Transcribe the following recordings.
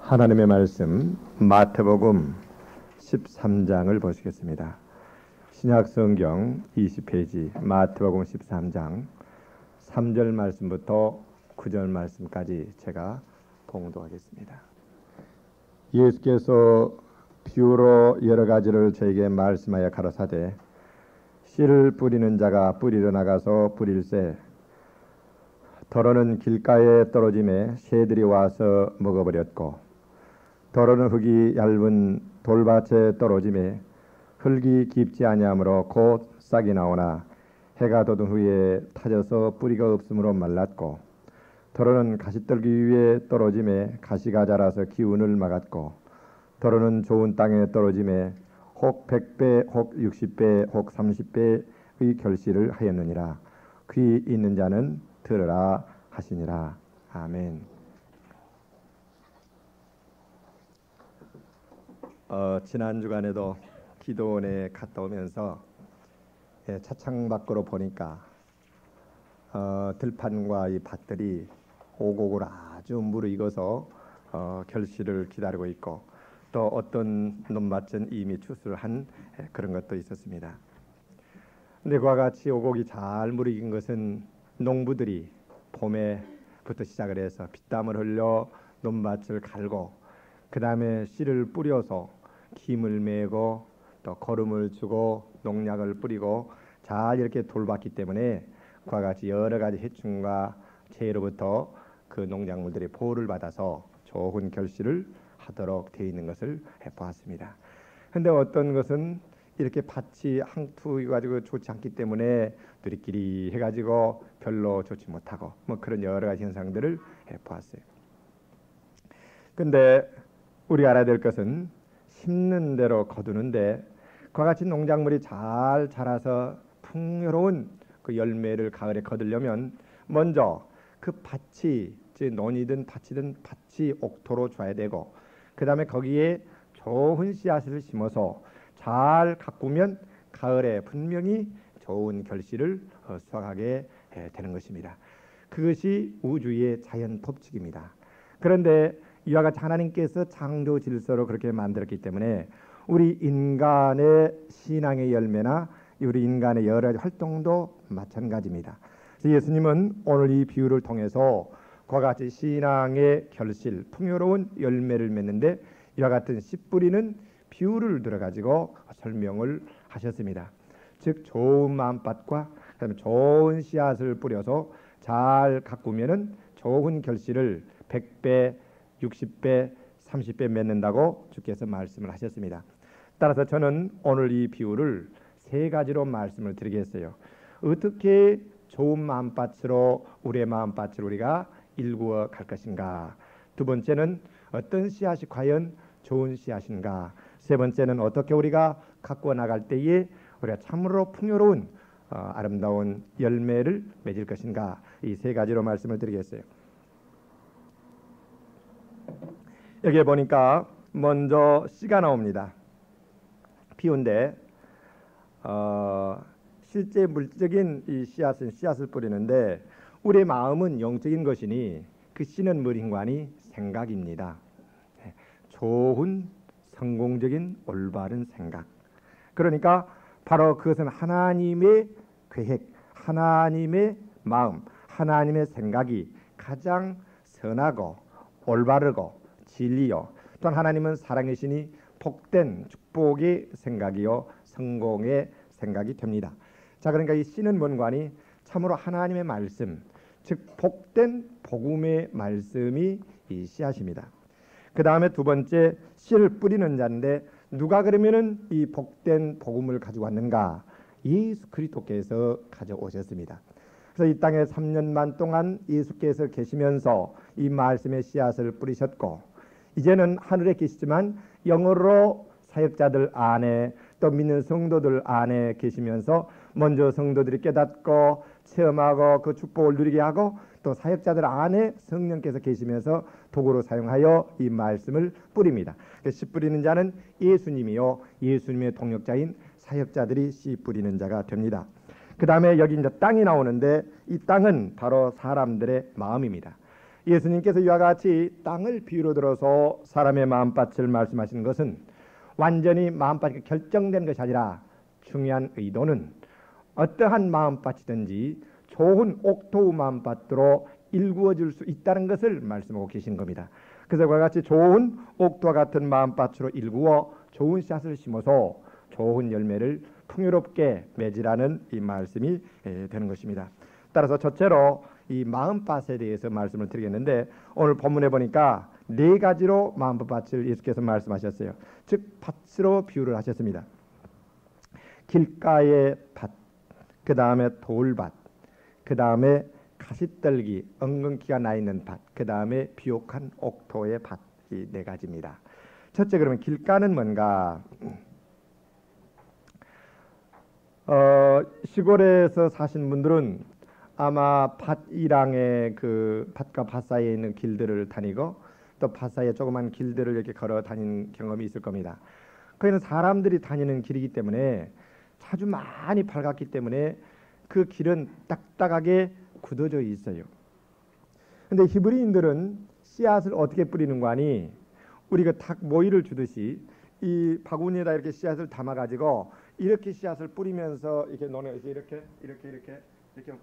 하나님의 말씀 마태복음 13장을 보시겠습니다. 신약성경 20페이지 마태복음 13장 3절 말씀부터 9절 말씀까지 제가 봉독하겠습니다. 예수께서 비유로 여러 가지를 저에게 말씀하여 가라사대 씨를 뿌리는 자가 뿌리러 나가서 뿌릴새 더러는 길가에 떨어짐에 새들이 와서 먹어버렸고 더러는 흙이 얇은 돌밭에 떨어짐에 흙이 깊지 아니하므로 곧 싹이 나오나 해가 돋은 후에 타져서 뿌리가 없으므로 말랐고 더러는 가시떨기 위에 떨어짐에 가시가 자라서 기운을 막았고 더러는 좋은 땅에 떨어짐에 혹 100배 혹 60배 혹 30배의 결실을 하였느니라. 귀 있는 자는 들으라 하시니라. 아멘. 지난 주간에도 기도원에 갔다 오면서 차창 밖으로 보니까 들판과 이 밭들이 오곡을 아주 무르익어서 결실을 기다리고 있고 또 어떤 논밭은 이미 추수한 그런 것도 있었습니다. 근데 그와 같이 오곡이 잘 무르익은 것은 농부들이 봄에부터 시작을 해서 피땀을 흘려 논밭을 갈고 그 다음에 씨를 뿌려서 김을 메고 또 거름을 주고 농약을 뿌리고 잘 이렇게 돌봤기 때문에 그와 같이 여러 가지 해충과 재해로부터 그 농작물들이 보호를 받아서 좋은 결실을 하도록 되어 있는 것을 보았습니다. 그런데 어떤 것은 이렇게 밭이 항투해가지고 좋지 않기 때문에 누리끼리 해가지고 별로 좋지 못하고 뭐 그런 여러 가지 현상들을 보았어요. 근데 우리가 알아야 될 것은 심는 대로 거두는데 그와 같이 농작물이 잘 자라서 풍요로운 그 열매를 가을에 거두려면 먼저 그 밭이 논이든 밭이든 밭이 옥토로 줘야 되고 그 다음에 거기에 좋은 씨앗을 심어서 잘 가꾸면 가을에 분명히 좋은 결실을 수확하게 되는 것입니다. 그것이 우주의 자연 법칙입니다. 그런데 이와 같이 하나님께서 창조 질서로 그렇게 만들었기 때문에 우리 인간의 신앙의 열매나 우리 인간의 여러 가지 활동도 마찬가지입니다. 예수님은 오늘 이 비유를 통해서 그와 같이 신앙의 결실, 풍요로운 열매를 맺는데 이와 같은 씨 뿌리는 비유를 들어가지고 설명을 하셨습니다. 즉 좋은 마음밭과 그다음에 좋은 씨앗을 뿌려서 잘 가꾸면은 좋은 결실을 100배 60배, 30배 맺는다고 주께서 말씀을 하셨습니다. 따라서 저는 오늘 이 비유를 세 가지로 말씀을 드리겠어요. 어떻게 좋은 마음밭으로 우리의 마음밭을 우리가 일구어 갈 것인가. 두 번째는 어떤 씨앗이 과연 좋은 씨앗인가. 세 번째는 어떻게 우리가 가꾸어 나갈 때에 우리가 참으로 풍요로운 아름다운 열매를 맺을 것인가. 이 세 가지로 말씀을 드리겠어요. 여기에 보니까 먼저 씨가 나옵니다. 비유인데 실제 물질적인 이 씨앗은 씨앗을 뿌리는데 우리의 마음은 영적인 것이니 그 씨는 무인관이 생각입니다. 좋은 성공적인 올바른 생각. 그러니까 바로 그것은 하나님의 계획, 하나님의 마음, 하나님의 생각이 가장 선하고 올바르고 진리요. 또한 하나님은 사랑이시니 복된 축복의 생각이요 성공의 생각이 됩니다. 자, 그러니까 이 씨는 뭔가니 참으로 하나님의 말씀, 즉 복된 복음의 말씀이 이 씨앗입니다. 그 다음에 두 번째 씨를 뿌리는 자인데 누가 그러면은 이 복된 복음을 가지고 왔는가? 예수 그리스도께서 가져오셨습니다. 그래서 이 땅에 3년만 동안 예수께서 계시면서 이 말씀의 씨앗을 뿌리셨고 이제는 하늘에 계시지만 영으로 사역자들 안에 또 믿는 성도들 안에 계시면서 먼저 성도들이 깨닫고 체험하고 그 축복을 누리게 하고 또 사역자들 안에 성령께서 계시면서 도구로 사용하여 이 말씀을 뿌립니다. 씨 뿌리는 자는 예수님이요 예수님의 동역자인 사역자들이 씨 뿌리는 자가 됩니다. 그 다음에 여기 이제 땅이 나오는데 이 땅은 바로 사람들의 마음입니다. 예수님께서 이와 같이 땅을 비유로 들어서 사람의 마음밭을 말씀하시는 것은 완전히 마음밭이 결정된 것이 아니라 중요한 의도는 어떠한 마음밭이든지 좋은 옥토우 마음밭으로 일구어질 수 있다는 것을 말씀하고 계신 겁니다. 그래서 그와 같이 좋은 옥토와 같은 마음밭으로 일구어 좋은 씨앗을 심어서 좋은 열매를 풍요롭게 맺으라는 이 말씀이 되는 것입니다. 따라서 첫째로 이 마음밭에 대해서 말씀을 드리겠는데, 오늘 본문에 보니까 네 가지로 마음밭을 예수께서 말씀하셨어요. 즉 밭으로 비유를 하셨습니다. 길가의 밭, 그 다음에 돌밭, 그 다음에 가시떨기, 엉겅퀴가 나 있는 밭, 그 다음에 비옥한 옥토의 밭, 이 네 가지입니다. 첫째, 그러면 길가는 뭔가? 시골에서 사신 분들은 아마 밭이랑의 그 밭과 밭 사이에 있는 길들을 다니고 또 밭 사이에 조그만 길들을 이렇게 걸어 다닌 경험이 있을 겁니다. 거기는 사람들이 다니는 길이기 때문에 자주 많이 밝았기 때문에 그 길은 딱딱하게 굳어져 있어요. 근데 히브리인들은 씨앗을 어떻게 뿌리는 거 아니? 우리가 닭 모이를 주듯이 이 바구니에다 이렇게 씨앗을 담아 가지고 이렇게 씨앗을 뿌리면서 이렇게 논에서 이렇게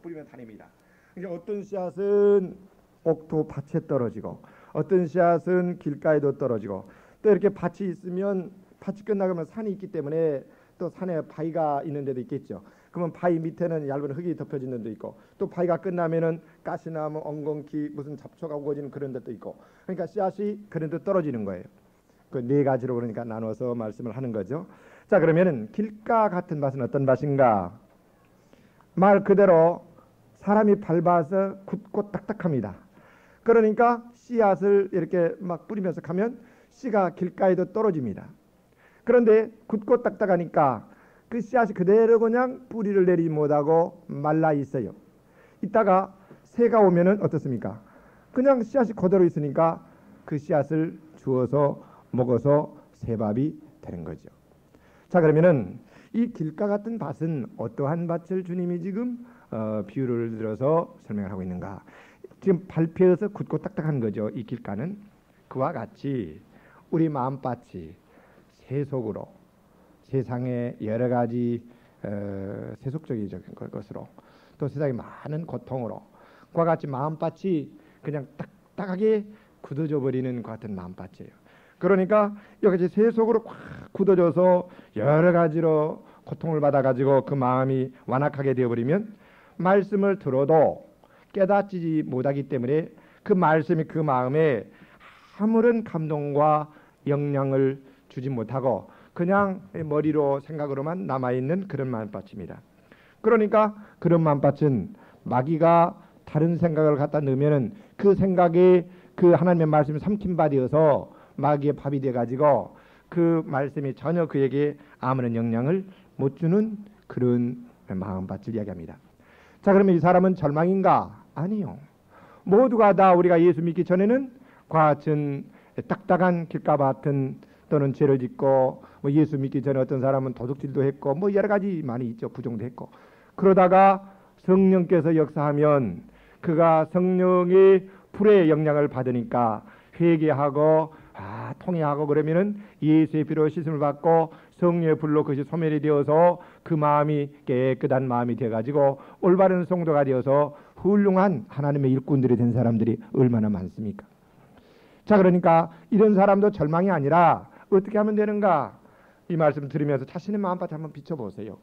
뿌리면 다닙니다. 그러니까 어떤 씨앗은 옥토 밭에 떨어지고 어떤 씨앗은 길가에도 떨어지고 또 이렇게 밭이 있으면 밭이 끝나가면 산이 있기 때문에 또 산에 바위가 있는 데도 있겠죠. 그러면 바위 밑에는 얇은 흙이 덮여진 데도 있고 또 바위가 끝나면은 가시나무, 엉겅퀴 무슨 잡초가 우거지는 그런 데도 있고, 그러니까 씨앗이 그런 데 떨어지는 거예요. 그 네 가지로 그러니까 나눠서 말씀을 하는 거죠. 자, 그러면은 길가 같은 밭은 어떤 밭인가? 말 그대로 사람이 밟아서 굳고 딱딱합니다. 그러니까 씨앗을 이렇게 막 뿌리면서 가면 씨가 길가에도 떨어집니다. 그런데 굳고 딱딱하니까 그 씨앗이 그대로 그냥 뿌리를 내리지 못하고 말라 있어요. 이따가 새가 오면은 어떻습니까? 그냥 씨앗이 그대로 있으니까 그 씨앗을 주워서 먹어서 새밥이 되는 거죠. 자, 그러면은 이 길가 같은 밭은 어떠한 밭을 주님이 지금 비유를 들어서 설명을 하고 있는가? 지금 밟혀서 굳고 딱딱한 거죠. 이 길가는 그와 같이 우리 마음밭이 세속으로 세상의 여러 가지 세속적인 것으로 또 세상의 많은 고통으로 그와 같이 마음밭이 그냥 딱딱하게 굳어져 버리는 것 같은 마음밭이에요. 그러니까 여기서 세속으로 확 굳어져서 여러 가지로 고통을 받아가지고 그 마음이 완악하게 되어버리면 말씀을 들어도 깨닫지 못하기 때문에 그 말씀이 그 마음에 아무런 감동과 영향을 주지 못하고 그냥 머리로 생각으로만 남아있는 그런 마음밭입니다. 그러니까 그런 마음밭은 마귀가 다른 생각을 갖다 넣으면은 그 생각에 그 하나님의 말씀이 삼킨 바 되어서 마귀의 밥이 돼가지고 그 말씀이 전혀 그에게 아무런 영향을 못 주는 그런 마음밭을 이야기합니다. 자, 그러면 이 사람은 절망인가? 아니요. 모두가 다 우리가 예수 믿기 전에는 그와 같은 딱딱한 길가밭은 또는 죄를 짓고 뭐 예수 믿기 전에 어떤 사람은 도둑질도 했고 뭐 여러 가지 많이 있죠. 부정도 했고 그러다가 성령께서 역사하면 그가 성령의 불의 영향을 받으니까 회개하고 통회하고 그러면은 예수의 피로 씻음을 받고 성령의 불로 그것이 소멸이 되어서 그 마음이 깨끗한 마음이 되어가지고 올바른 성도가 되어서 훌륭한 하나님의 일꾼들이 된 사람들이 얼마나 많습니까? 자, 그러니까 이런 사람도 절망이 아니라 어떻게 하면 되는가? 이 말씀 들으면서 자신의 마음밭 한번 비춰보세요.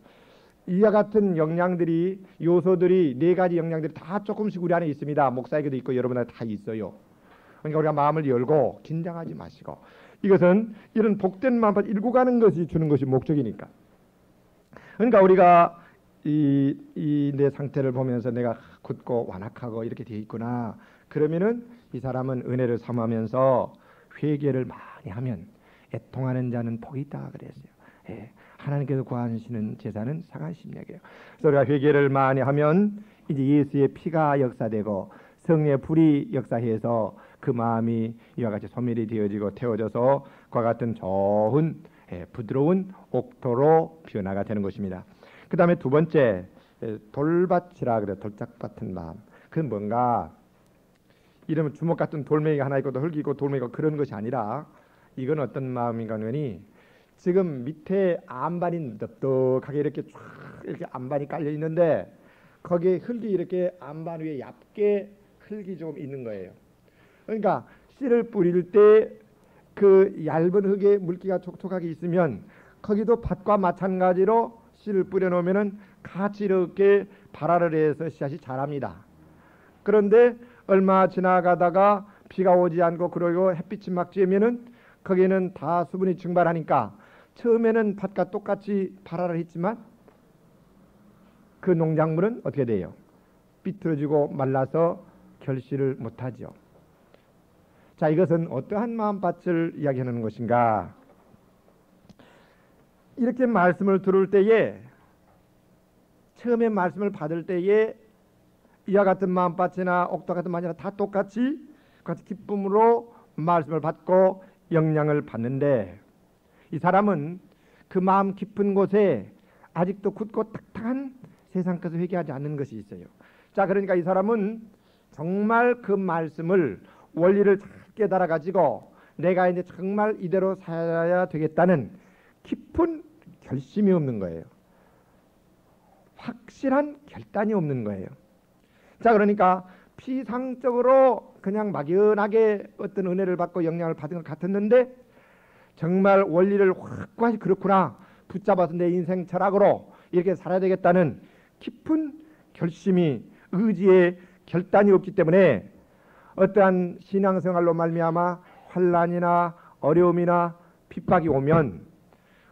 이와 같은 영향들이 요소들이 네 가지 영향들이 다 조금씩 우리 안에 있습니다. 목사에게도 있고 여러분한테 다 있어요. 그러니까 우리가 마음을 열고 긴장하지 마시고 이것은 이런 복된 마음밭 일구 가는 것이 주는 것이 목적이니까. 그러니까 우리가 이 내 상태를 보면서 내가 굳고 완악하고 이렇게 되어 있구나. 그러면은 이 사람은 은혜를 삼으면서 회개를 많이 하면 애통하는 자는 복이 있다 그랬어요. 예. 하나님께서 구하시는 제사는 상한 심령이에요. 그래서 우리가 회개를 많이 하면 이제 예수의 피가 역사되고 성령의 불이 역사해서 그 마음이 이와 같이 소멸이 되어지고 태워져서 그와 같은 좋은 부드러운 옥토로 변화가 되는 것입니다. 그 다음에 두 번째 돌밭이라 그래. 돌짝 같은 마음. 그건 뭔가? 이러면 주먹 같은 돌멩이가 하나 있고 또 흙이 있고 돌멩이가 그런 것이 아니라 이건 어떤 마음인가 하니 지금 밑에 안반이 넓적하게 이렇게 쫙 이렇게 안반이 깔려 있는데 거기에 흙이 이렇게 안반 위에 얇게 흙이 좀 있는 거예요. 그러니까 씨를 뿌릴 때 그 얇은 흙에 물기가 촉촉하게 있으면 거기도 밭과 마찬가지로 씨를 뿌려 놓으면은 같이 이렇게 발화를 해서 씨앗이 자랍니다. 그런데 얼마 지나가다가 비가 오지 않고 그러고 햇빛이 막 쬐면은 거기는 다 수분이 증발하니까 처음에는 밭과 똑같이 발화를 했지만 그 농작물은 어떻게 돼요? 삐뚤어지고 말라서 결실을 못하죠. 자, 이것은 어떠한 마음밭을 이야기하는 것인가? 이렇게 말씀을 들을 때에 처음에 말씀을 받을 때에 이와 같은 마음밭이나 옥토 같은 마음이나 다 똑같이 기쁨으로 말씀을 받고 영향을 받는데 이 사람은 그 마음 깊은 곳에 아직도 굳고 딱딱한 세상 것을 회개하지 않는 것이 있어요. 자, 그러니까 이 사람은 정말 그 말씀을 원리를 잘 깨달아 가지고 내가 이제 정말 이대로 살아야 되겠다는 깊은 결심이 없는 거예요. 확실한 결단이 없는 거예요. 자, 그러니까 피상적으로 그냥 막연하게 어떤 은혜를 받고 영향을 받은 것 같았는데 정말 원리를 확고하게 그렇구나 붙잡아서 내 인생 철학으로 이렇게 살아야 되겠다는 깊은 결심이 의지의 결단이 없기 때문에 어떠한 신앙생활로 말미암아 환난이나 어려움이나 핍박이 오면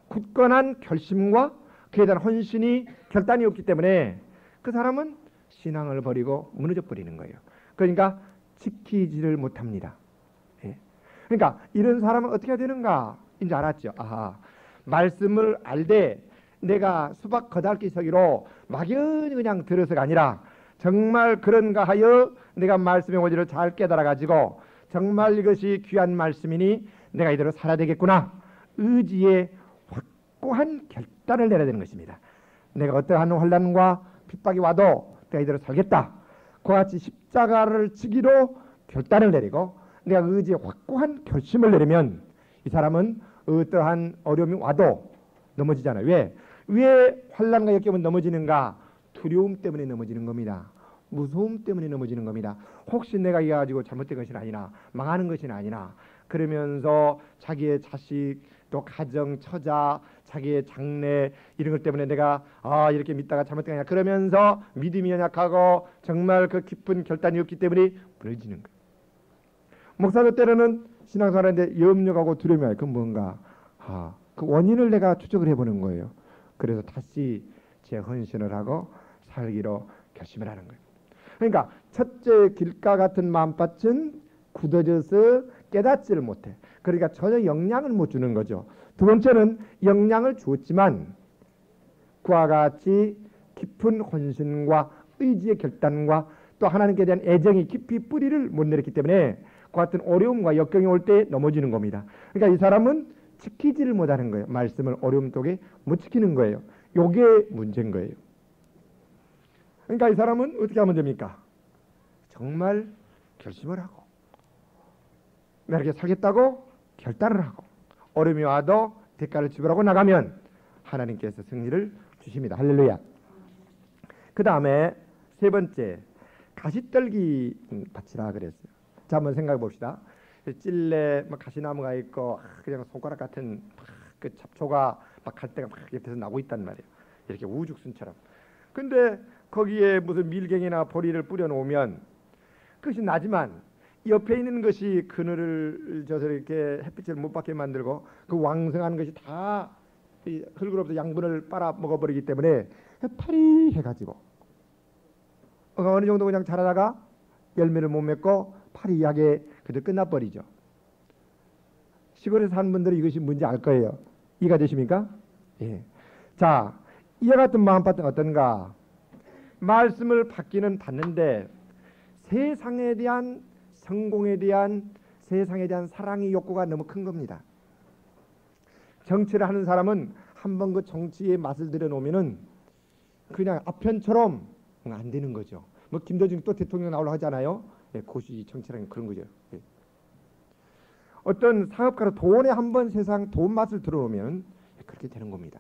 굳건한 결심과 그에 대한 헌신이 결단이 없기 때문에 그 사람은 신앙을 버리고 무너져 버리는 거예요. 그러니까 지키지를 못합니다. 예. 그러니까 이런 사람은 어떻게 해야 되는가 이제 알았죠. 아하, 말씀을 알되 내가 수박 거달기 서기로 막연히 그냥 들어서가 아니라 정말 그런가 하여 내가 말씀의 원리를 잘 깨달아 가지고 정말 이것이 귀한 말씀이니 내가 이대로 살아야 되겠구나 의지의 확고한 결단을 내려야 되는 것입니다. 내가 어떠한 환난과 핍박이 와도 내가 이대로 살겠다. 그와 같이 십자가를 지기로 결단을 내리고 내가 의지의 확고한 결심을 내리면 이 사람은 어떠한 어려움이 와도 넘어지잖아요. 왜 환난과 역경은 넘어지는가? 두려움 때문에 넘어지는 겁니다. 무서움 때문에 넘어지는 겁니다. 혹시 내가 이거 가지고 잘못된 것이 아니나 망하는 것이 아니나 그러면서 자기의 자식 또 가정 처자 자기의 장래 이런 것 때문에 내가 이렇게 믿다가 잘못된 거냐 그러면서 믿음이 연약하고 정말 그 깊은 결단이 없기 때문에 무너지는 거예요. 목사도 때로는 신앙생활하는데 염려하고 두려움이 와요. 그건 뭔가 그 원인을 내가 추적을 해보는 거예요. 그래서 다시 재헌신을 하고 살기로 결심을 하는 거예요. 그러니까 첫째 길가 같은 마음밭은 굳어져서 깨닫지를 못해. 그러니까 전혀 영향을 못 주는 거죠. 두 번째는 영향을 주었지만 그와 같이 깊은 헌신과 의지의 결단과 또 하나님께 대한 애정이 깊이 뿌리를 못 내렸기 때문에 그 같은 어려움과 역경이 올 때 넘어지는 겁니다. 그러니까 이 사람은 지키지를 못하는 거예요. 말씀을 어려움 속에 못 지키는 거예요. 이게 문제인 거예요. 그러니까 이 사람은 어떻게 하면 됩니까? 정말 결심을 하고 내가 이렇게 살겠다고 결단을 하고 어려움이 와도 대가를 지불하고 나가면 하나님께서 승리를 주십니다. 할렐루야. 그 다음에 세 번째 가시떨기 밭이라 그랬어요. 자, 한번 생각해 봅시다. 찔레 가시나무가 있고 그냥 손가락 같은 그 잡초가 막 갈대가 막 옆에서 나고 있단 말이에요. 이렇게 우죽순처럼. 근데 거기에 무슨 밀갱이나 보리를 뿌려 놓으면 그것이 나지만 옆에 있는 것이 그늘을 져서 이렇게 햇빛을 못 받게 만들고 그 왕성한 것이 다 흙으로부터 양분을 빨아 먹어버리기 때문에 파리해가지고 어느 정도 그냥 자라다가 열매를 못 맺고 파리하게 그대로 끝나버리죠. 시골에 사는 분들은 이것이 뭔지 알 거예요. 이해가 되십니까? 예. 자, 이와 같은 마음밭은 어떤가? 말씀을 받기는 받는데 세상에 대한 성공에 대한 세상에 대한 사랑의 욕구가 너무 큰 겁니다. 정치를 하는 사람은 한번 그 정치의 맛을 들여놓으면은 그냥 아편처럼 안 되는 거죠. 뭐 김대중 또 대통령 나오려고 하잖아요. 고시 정치라는 그런 거죠. 어떤 사업가로 돈에 한번 세상 돈 맛을 들어오면 그렇게 되는 겁니다.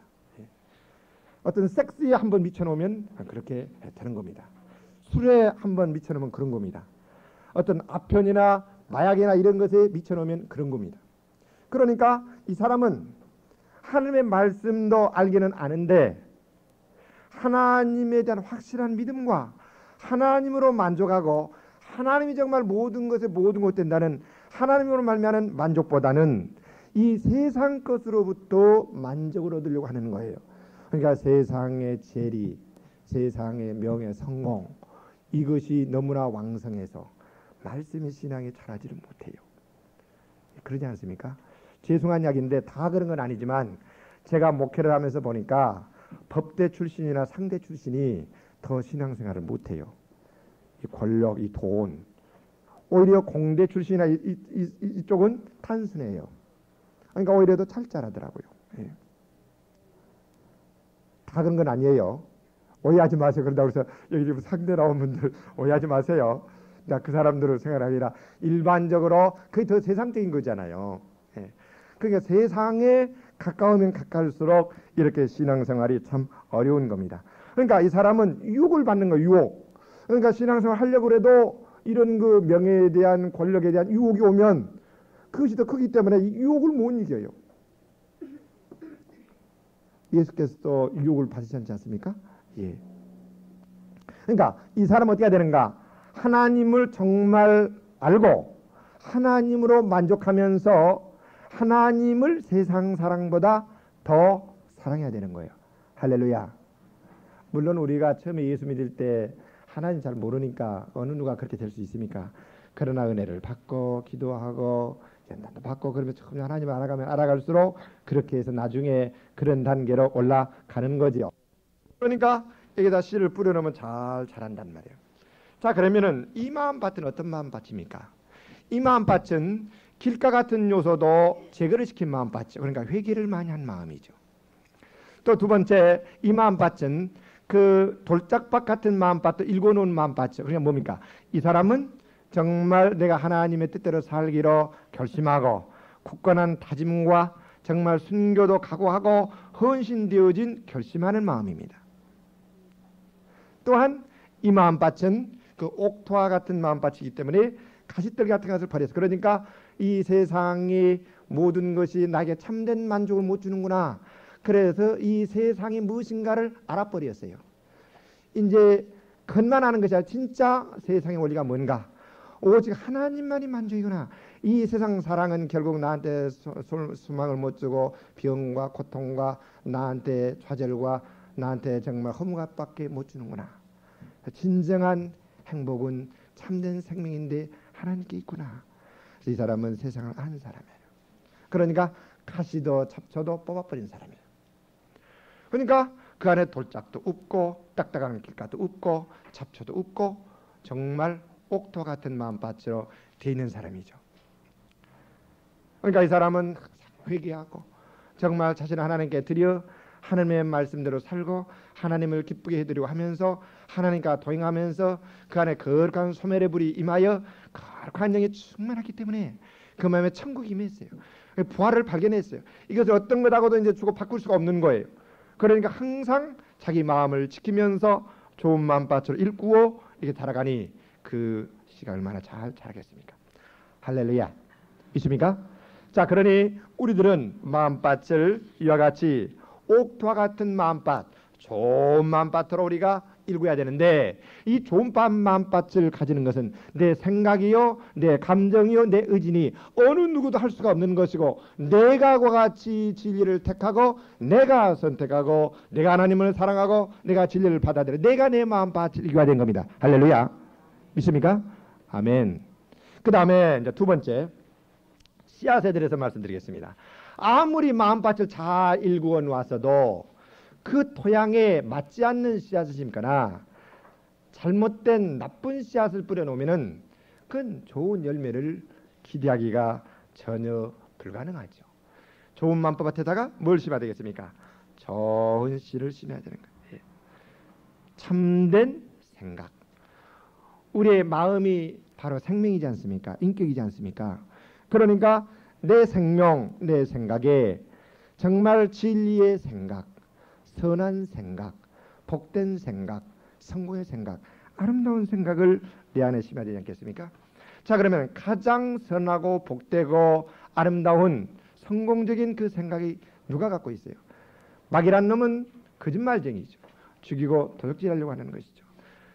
어떤 섹스에 한번 미쳐놓으면 그렇게 되는 겁니다. 술에 한번 미쳐놓으면 그런 겁니다. 어떤 아편이나 마약이나 이런 것에 미쳐놓으면 그런 겁니다. 그러니까 이 사람은 하나님의 말씀도 알기는 아는데 하나님에 대한 확실한 믿음과 하나님으로 만족하고 하나님이 정말 모든 것에 모든 것 된다는 하나님으로 말미암은 만족보다는 이 세상 것으로부터 만족을 얻으려고 하는 거예요. 그러니까 세상의 재리, 세상의 명예, 성공 이것이 너무나 왕성해서 말씀의 신앙이 자라지를 못해요. 그러지 않습니까? 죄송한 이야기인데 다 그런 건 아니지만 제가 목회를 하면서 보니까 법대 출신이나 상대 출신이 더 신앙생활을 못해요. 이 권력, 이 돈. 오히려 공대 출신이나 이쪽은 단순해요. 그러니까 오히려 더 찰짤하더라고요. 다 그런 건 아니에요. 오해하지 마세요. 그런다고 해서 여기 지금 상대 나온 분들 오해하지 마세요. 그 사람들을 생각하기 아니라 일반적으로 그게 더 세상적인 거잖아요. 그러니까 세상에 가까우면 가까울수록 이렇게 신앙생활이 참 어려운 겁니다. 그러니까 이 사람은 유혹을 받는 거예요. 유혹. 그러니까 신앙생활 하려고 해도 이런 그 명예에 대한 권력에 대한 유혹이 오면 그것이 더 크기 때문에 이 유혹을 못 이겨요. 예수께서도 유혹을 받으시지 않지 않습니까? 예. 그러니까 이 사람은 어떻게 해야 되는가? 하나님을 정말 알고 하나님으로 만족하면서 하나님을 세상 사랑보다 더 사랑해야 되는 거예요. 할렐루야. 물론 우리가 처음에 예수 믿을 때 하나님 잘 모르니까 어느 누가 그렇게 될 수 있습니까? 그러나 은혜를 받고 기도하고 연단도 받고 그러면 처음 하나님을 알아갈수록 그렇게 해서 나중에 그런 단계로 올라가는 거지요. 그러니까 여기다 씨를 뿌려놓으면 잘 자란단 말이에요. 자, 그러면은 이 마음밭은 어떤 마음밭입니까? 이 마음밭은 길가 같은 요소도 제거를 시킨 마음밭이죠. 그러니까 회개를 많이 한 마음이죠. 또 두 번째, 이 마음밭은 그 돌짝밭 같은 마음밭도 일궈놓은 마음밭이죠. 그러니까 뭡니까? 이 사람은 정말 내가 하나님의 뜻대로 살기로 결심하고 굳건한 다짐과 정말 순교도 각오하고 헌신되어진 결심하는 마음입니다. 또한 이 마음밭은 그 옥토와 같은 마음밭이기 때문에 가시떨 같은 것을 버렸어. 그러니까 이 세상의 모든 것이 나에게 참된 만족을 못 주는구나. 그래서 이 세상이 무엇인가를 알아버렸어요. 이제 겉만 아는 것이 아니라 진짜 세상의 원리가 뭔가. 오직 하나님만이 만족이구나. 이 세상 사랑은 결국 나한테 소망을 못 주고 병과 고통과 나한테 좌절과 나한테 정말 허무감밖에 못 주는구나. 진정한 행복은 참된 생명인데 하나님께 있구나. 이 사람은 세상을 아는 사람이에요. 그러니까 가시도 잡초도 뽑아버린 사람이에요. 그러니까 그 안에 돌짝도 없고 딱딱한 길가도 없고 잡초도 없고 정말 옥토 같은 마음밭으로 되어 있는 사람이죠. 그러니까 이 사람은 회개하고 정말 자신을 하나님께 드려 하나님의 말씀대로 살고 하나님을 기쁘게 해드리고 하면서 하나님과 동행하면서 그 안에 거룩한 소멸의 불이 임하여 거룩한 영이 충만하기 때문에 그 마음에 천국이 임했어요. 부활을 발견했어요. 이것을 어떤 것하고도 이제 주고 바꿀 수가 없는 거예요. 그러니까 항상 자기 마음을 지키면서 좋은 마음밭으로 일구어 이렇게 살아가니 그 씨가 얼마나 잘 자라겠습니까? 할렐루야. 있습니까? 자, 그러니 우리들은 마음밭을 이와 같이 옥토와 같은 마음밭, 좋은 마음밭으로 우리가 일구어야 되는데 이 좋은 마음밭을 가지는 것은 내 생각이요, 내 감정이요, 내 의진이 어느 누구도 할 수가 없는 것이고 내가 그와 같이 진리를 택하고 내가 선택하고 내가 하나님을 사랑하고 내가 진리를 받아들여 내가 내 마음밭을 일구어야 되는 겁니다. 할렐루야. 믿습니까? 아멘. 그 다음에 이제 두 번째 씨앗에 대해서 말씀드리겠습니다. 아무리 마음밭을 잘 일구어 놓았어도 그 토양에 맞지 않는 씨앗을 심거나 잘못된 나쁜 씨앗을 뿌려놓으면은 그건 좋은 열매를 기대하기가 전혀 불가능하죠. 좋은 마음밭에다가 뭘 심어야 되겠습니까? 좋은 씨를 심어야 되는 거예요. 참된 생각. 우리의 마음이 바로 생명이지 않습니까? 인격이지 않습니까? 그러니까 내 생명, 내 생각에 정말 진리의 생각, 선한 생각, 복된 생각, 성공의 생각, 아름다운 생각을 내 안에 심어야 되지 않겠습니까? 자, 그러면 가장 선하고 복되고 아름다운 성공적인 그 생각이 누가 갖고 있어요? 마귀란 놈은 거짓말쟁이죠. 죽이고 도둑질하려고 하는 것이죠.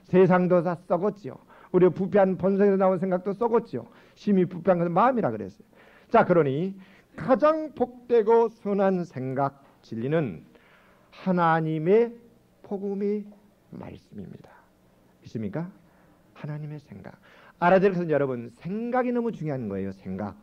세상도 다 썩었지요. 우리 부패한 본성에서 나온 생각도 썩었지요. 심히 부패한 것은 마음이라 그랬어요. 자, 그러니 가장 복되고 선한 생각, 진리는 하나님의 복음의 말씀입니다. 있습니까? 하나님의 생각. 알아들 것은 여러분, 생각이 너무 중요한 거예요. 생각.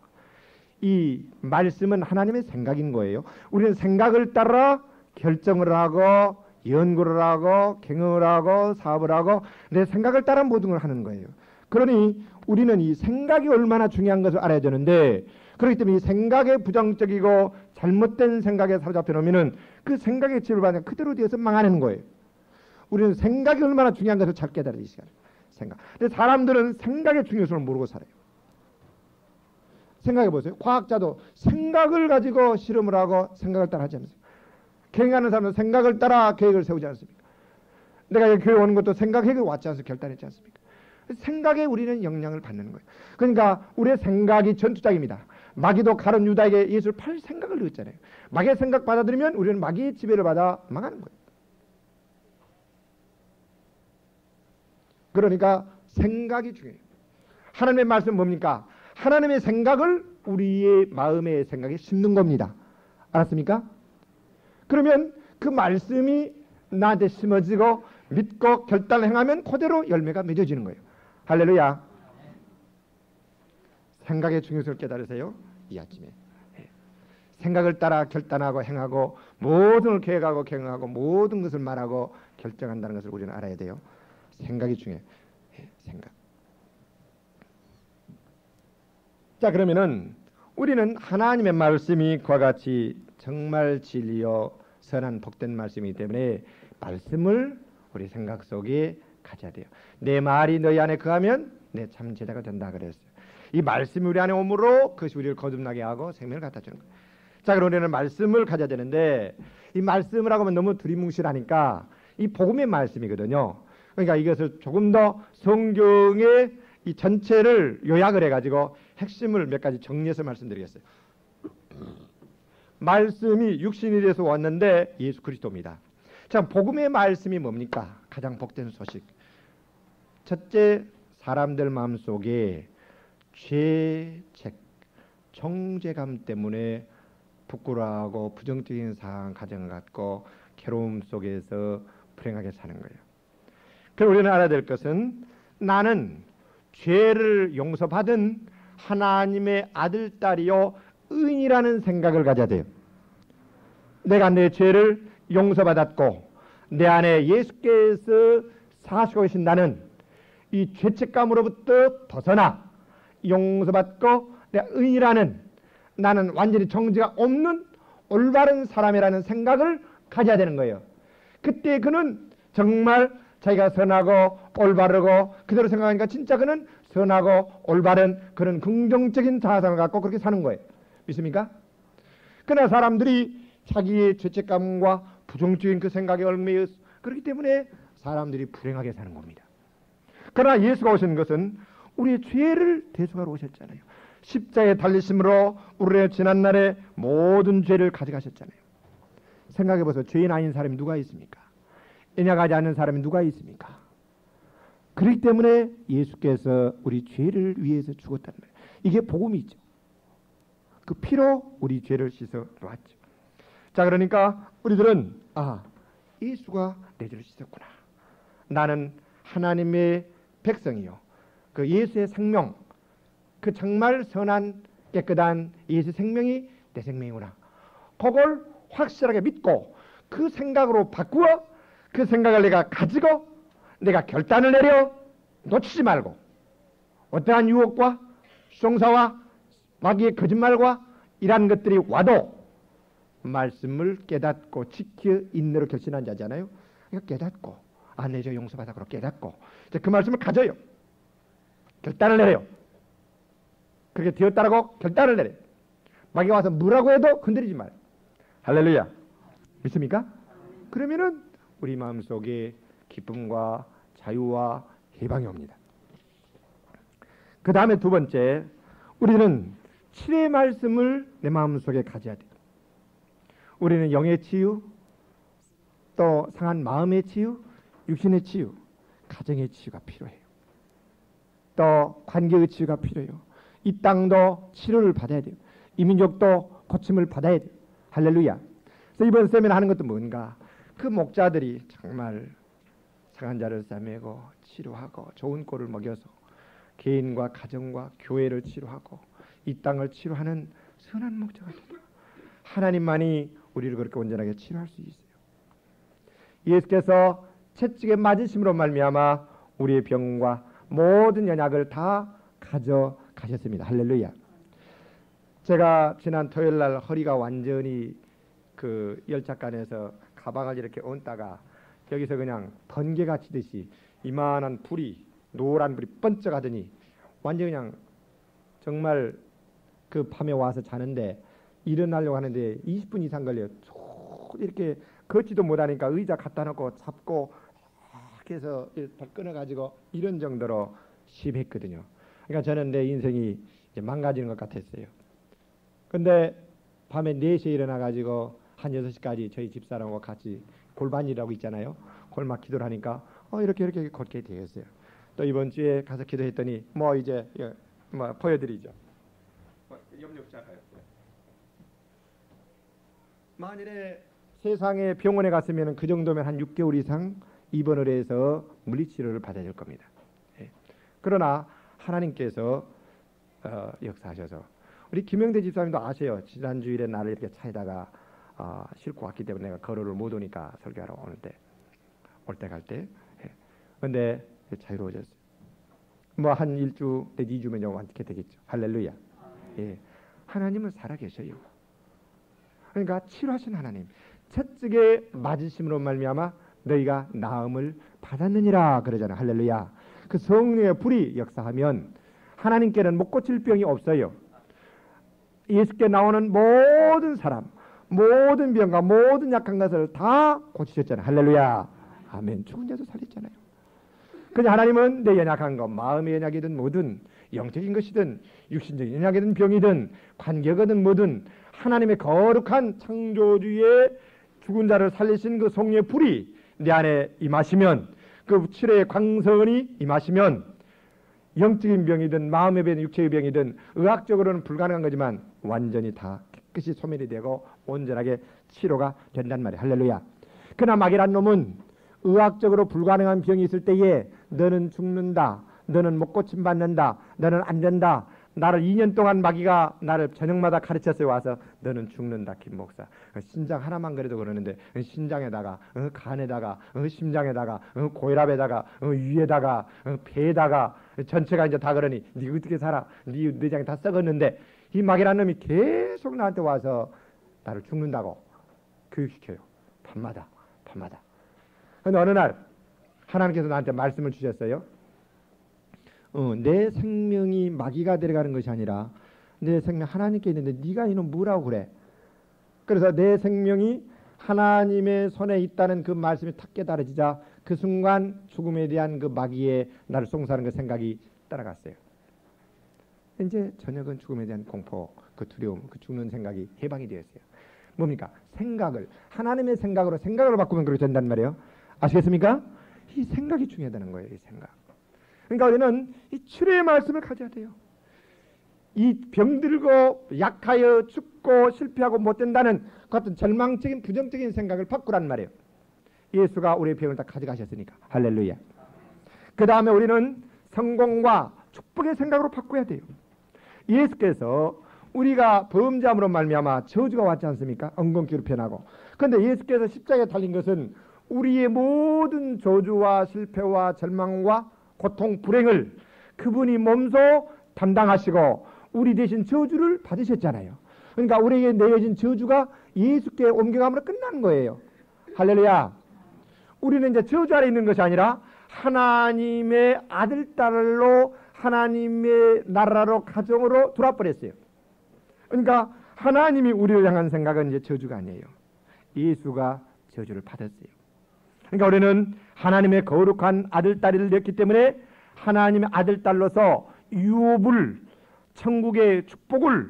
이 말씀은 하나님의 생각인 거예요. 우리는 생각을 따라 결정을 하고 연구를 하고 경영을 하고 사업을 하고 내 생각을 따라 모든 걸 하는 거예요. 그러니 우리는 이 생각이 얼마나 중요한 것을 알아야 되는데, 그렇기 때문에 이 생각에 부정적이고 잘못된 생각에 사로잡혀 놓으면 그 생각의 집을 받으면 그대로 되어서 망하는 거예요. 우리는 생각이 얼마나 중요한 것을 잘 깨달아야 이 시간에. 생각. 근데 사람들은 생각의 중요성을 모르고 살아요. 생각해 보세요. 과학자도 생각을 가지고 실험을 하고 생각을 따라 하지 않습니까? 경영하는 사람은 생각을 따라 계획을 세우지 않습니까? 내가 여기 교회 오는 것도 생각해 왔지 않습니까? 결단했지 않습니까? 생각에 우리는 영향을 받는 거예요. 그러니까 우리의 생각이 전투장입니다. 마귀도 가룟 유다에게 예수를 팔 생각을 넣었잖아요. 마귀의 생각 받아들이면 우리는 마귀의 지배를 받아 망하는 거예요. 그러니까 생각이 중요해요. 하나님의 말씀은 뭡니까? 하나님의 생각을 우리의 마음의 생각에 심는 겁니다. 알았습니까? 그러면 그 말씀이 나한테 심어지고 믿고 결단을 행하면 그대로 열매가 맺어지는 거예요. 할렐루야. 생각의 중요성을 깨달으세요. 이 아침에. 생각을 따라 결단하고 행하고 모든 걸 계획하고 경영하고 모든 것을 말하고 결정한다는 것을 우리는 알아야 돼요. 생각이 중요해요. 생각. 자, 그러면은 우리는 하나님의 말씀이 그와 같이 정말 진리요 선한 복된 말씀이기 때문에 말씀을 우리 생각 속에 가져야 돼요. 내 말이 너희 안에 거하면 내 참 제자가 된다 그랬어요. 이 말씀이 우리 안에 오므로 그것이 우리를 거듭나게 하고 생명을 갖다 주는 거예요. 자, 그럼 우리는 말씀을 가져야 되는데 이 말씀을 하고 하면 너무 두리뭉실하니까 이 복음의 말씀이거든요. 그러니까 이것을 조금 더 성경의 이 전체를 요약을 해가지고 핵심을 몇 가지 정리해서 말씀드리겠어요. 말씀이 육신이 돼서 왔는데 예수 그리스도입니다. 자, 복음의 말씀이 뭡니까? 가장 복된 소식. 첫째, 사람들 마음속에 죄책, 정죄감 때문에 부끄러워하고 부정적인 상황 가정을 갖고 괴로움 속에서 불행하게 사는 거예요. 그리고 우리는 알아야 될 것은 나는 죄를 용서받은 하나님의 아들, 딸이요 의인이라는 생각을 가져야 돼요. 내가 내 죄를 용서받았고 내 안에 예수께서 사시고 계신 나는 이 죄책감으로부터 벗어나 용서받고 내가 의인이라는, 나는 완전히 정죄가 없는 올바른 사람이라는 생각을 가져야 되는 거예요. 그때 그는 정말 자기가 선하고 올바르고 그대로 생각하니까 진짜 그는 선하고 올바른 그런 긍정적인 자아상을 갖고 그렇게 사는 거예요. 믿습니까? 그러나 사람들이 자기의 죄책감과 부정적인 그 생각에 얽매여 그렇기 때문에 사람들이 불행하게 사는 겁니다. 그러나 예수가 오신 것은 우리의 죄를 대속하러 오셨잖아요. 십자가에 달리심으로 우리의 지난날의 모든 죄를 가져가셨잖아요. 생각해보세요. 죄인 아닌 사람이 누가 있습니까? 애냐가지 않는 사람이 누가 있습니까? 그렇기 때문에 예수께서 우리 죄를 위해서 죽었다는 거예요. 이게 복음이죠. 그 피로 우리 죄를 씻어 놓았죠. 자, 그러니까 우리들은 예수가 내 죄를 씻었구나. 나는 하나님의 백성이요. 그 예수의 생명, 그 정말 선한 깨끗한 예수의 생명이 내 생명이구나. 그걸 확실하게 믿고 그 생각으로 바꾸어 그 생각을 내가 가지고 내가 결단을 내려 놓치지 말고 어떠한 유혹과 송사와 마귀의 거짓말과 이러한 것들이 와도 말씀을 깨닫고 지켜 인내로 결신한 자잖아요. 그러니까 깨닫고 내 죄 용서받아 그러 깨닫고 그 말씀을 가져요. 결단을 내려요. 그렇게 되었다라고 결단을 내려요. 마귀가 와서 뭐라고 해도 건드리지 말아요. 할렐루야. 믿습니까? 그러면은 우리 마음속에 기쁨과 자유와 해방이 옵니다. 그 다음에 두 번째, 우리는 칠의 말씀을 내 마음속에 가져야 돼요. 우리는 영의 치유, 또 상한 마음의 치유, 육신의 치유, 가정의 치유가 필요해요. 또 관계의 치유가 필요해요. 이 땅도 치료를 받아야 돼요. 이 민족도 고침을 받아야 돼요. 할렐루야. 그래서 이번 세미나 하는 것도 뭔가, 그 목자들이 정말 상한 자를 싸매고 치료하고 좋은 꼴을 먹여서 개인과 가정과 교회를 치료하고 이 땅을 치료하는 선한 목자가 돼요. 하나님만이 우리를 그렇게 온전하게 치료할 수 있어요. 예수께서 채찍에 맞으심으로 말미암아 우리의 병과 모든 연약을 다 가져가셨습니다. 할렐루야. 제가 지난 토요일 날 허리가 완전히 그 열차간에서 가방을 이렇게 얹다가 여기서 그냥 번개가 치듯이 이만한 불이, 노란 불이 번쩍하더니 완전 그냥 정말 그 밤에 와서 자는데 일어나려고 하는데 20분 이상 걸려요. 이렇게 걷지도 못하니까 의자 갖다 놓고 잡고 이렇게 해서 끊어가지고 이런 정도로 심했거든요. 그러니까 저는 내 인생이 이제 망가지는 것 같았어요. 근데 밤에 4시에 일어나가지고 한 6시까지 저희 집사람하고 같이 골반이라고 있잖아요. 골막 기도를 하니까 이렇게 걷게 되었어요. 또 이번 주에 가서 기도했더니 뭐 이제 뭐 보여드리죠. 염려치 않아요. 만일에 세상에 병원에 갔으면 그 정도면 한 6개월 이상 입원을 해서 물리치료를 받아야 될 겁니다. 예. 그러나 하나님께서 역사하셔서 우리 김영대 집사님도 아세요. 지난주일에 나를 이렇게 차에다가 싣고 왔기 때문에 내가 걸어를 못 오니까 설교하러 오는데 올 때 갈 때. 그런데 자유로워졌어요. 뭐 한 1주 내지 2주면 완쾌 되겠죠. 할렐루야. 예. 하나님은 살아계셔요. 그러니까 치료하신 하나님, 채찍에 맞으심으로 말미암아 너희가 나음을 받았느니라 그러잖아요. 할렐루야. 그 성령의 불이 역사하면 하나님께는 못 고칠 병이 없어요. 예수께 나오는 모든 사람, 모든 병과 모든 약한 것을 다 고치셨잖아요. 할렐루야. 아멘. 죽은 자도 살렸잖아요. 그냥 하나님은 내 연약한 것, 마음의 연약이든 뭐든 영적인 것이든 육신적인 연약이든 병이든 관계거든 뭐든 하나님의 거룩한 창조주의 죽은 자를 살리신 그 성령의 불이 내 안에 임하시면, 그 치료의 광선이 임하시면 영적인 병이든 마음의 병이든 육체의 병이든 의학적으로는 불가능한 거지만 완전히 다 깨끗이 소멸이 되고 온전하게 치료가 된단 말이에요. 할렐루야. 그러나 마귀란 놈은 의학적으로 불가능한 병이 있을 때에 너는 죽는다, 너는 못 고침받는다, 너는 안 된다. 나를 2년 동안 마귀가 나를 저녁마다 가르쳤어요. 와서 너는 죽는다 김 목사. 신장 하나만 그래도 그러는데 신장에다가 간에다가 심장에다가 고혈압에다가 위에다가 배에다가 전체가 이제 다 그러니 네 어떻게 살아? 네 내장이 다 썩었는데 이 마귀라는 놈이 계속 나한테 와서 나를 죽는다고 교육시켜요. 밤마다. 근데 어느 날 하나님께서 나한테 말씀을 주셨어요. 내 생명이 마귀가 데려가는 것이 아니라 내 생명 하나님께 있는데 네가 이놈 뭐라고 그래? 그래서 내 생명이 하나님의 손에 있다는 그 말씀이 탁 깨달아지자 그 순간 죽음에 대한 그 마귀의 나를 송사하는 그 생각이 따라갔어요. 이제 저녁은 죽음에 대한 공포, 그 두려움, 그 죽는 생각이 해방이 되었어요. 뭡니까? 생각을 하나님의 생각으로 바꾸면 그렇게 된단 말이에요. 아시겠습니까? 이 생각이 중요하다는 거예요. 이 생각. 그러니까 우리는 이 치료의 말씀을 가져야 돼요. 이 병들고 약하여 죽고 실패하고 못된다는 그 같은 절망적인 부정적인 생각을 바꾸란 말이에요. 예수가 우리의 병을 다 가져가셨으니까. 할렐루야. 그 다음에 우리는 성공과 축복의 생각으로 바꿔야 돼요. 예수께서 우리가 범죄함으로 말미암아 저주가 왔지 않습니까? 엉겅퀴로 변하고. 그런데 예수께서 십자가에 달린 것은 우리의 모든 저주와 실패와 절망과 고통, 불행을 그분이 몸소 담당하시고 우리 대신 저주를 받으셨잖아요. 그러니까 우리에게 내려진 저주가 예수께 옮겨감으로 끝나는 거예요. 할렐루야. 우리는 이제 저주 아래 있는 것이 아니라 하나님의 아들, 딸로 하나님의 나라로 가정으로 돌아버렸어요. 그러니까 하나님이 우리를 향한 생각은 이제 저주가 아니에요. 예수가 저주를 받았어요. 그러니까 우리는 하나님의 거룩한 아들, 딸을 냈기 때문에 하나님의 아들, 딸로서 유업을, 천국의 축복을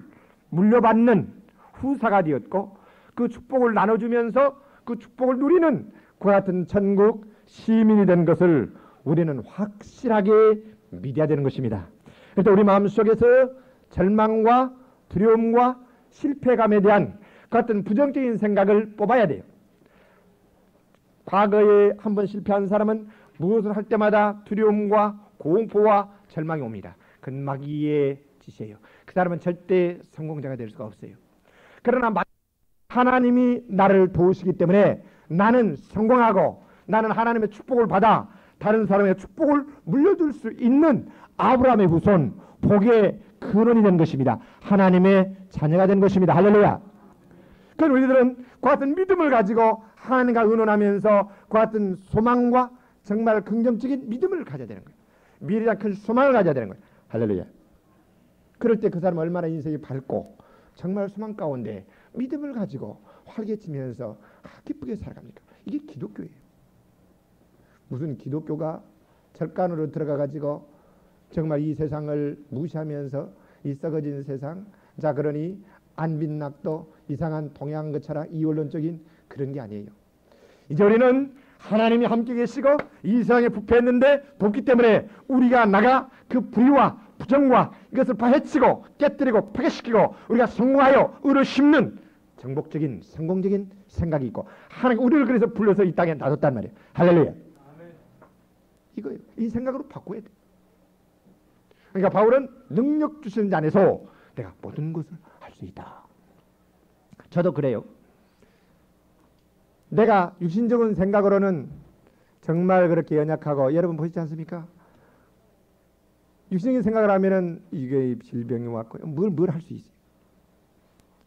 물려받는 후사가 되었고, 그 축복을 나눠주면서 그 축복을 누리는 그와 같은 천국 시민이 된 것을 우리는 확실하게 믿어야 되는 것입니다. 그래서 우리 마음속에서 절망과 두려움과 실패감에 대한 그 같은 부정적인 생각을 뽑아야 돼요. 과거에 한번 실패한 사람은 무엇을 할 때마다 두려움과 공포와 절망이 옵니다. 그건 마귀의 짓이에요. 그 사람은 절대 성공자가 될 수가 없어요. 그러나 하나님이 나를 도우시기 때문에 나는 성공하고 나는 하나님의 축복을 받아 다른 사람의 축복을 물려줄 수 있는 아브라함의 후손, 복의 근원이 된 것입니다. 하나님의 자녀가 된 것입니다. 할렐루야. 그럼 우리들은 그 같은 믿음을 가지고 하나님과 의논하면서 그 같은 소망과 정말 긍정적인 믿음을 가져야 되는 거예요. 미래에 대한 큰 소망을 가져야 되는 거예요. 할렐루야. 그럴 때 그 사람은 얼마나 인생이 밝고 정말 소망 가운데 믿음을 가지고 활기치면서 기쁘게 살아갑니까? 이게 기독교예요. 무슨 기독교가 절간으로 들어가 가지고 정말 이 세상을 무시하면서 이 썩어진 세상, 자 그러니 안빈낙도 이상한 동양 것처럼 이원론적인 그런 게 아니에요. 이제 우리는 하나님이 함께 계시고 이 세상에 부패했는데 돕기 때문에 우리가 나가 그 불의와 부정과 이것을 파헤치고 깨뜨리고 파괴시키고 우리가 성공하여 의를 심는 정복적인 성공적인 생각이 있고 하나님 우리를 그래서 불러서 이 땅에 놔뒀단 말이에요. 할렐루야. 이거예요. 이 생각으로 바꿔야 돼. 그러니까 바울은 능력 주시는 자 안에서 내가 모든 것을 할 수 있다. 저도 그래요. 내가 육신적인 생각으로는 정말 그렇게 연약하고 여러분 보시지 않습니까? 육신적인 생각을 하면은 이게 질병이 왔고 뭘 할 수 있어요.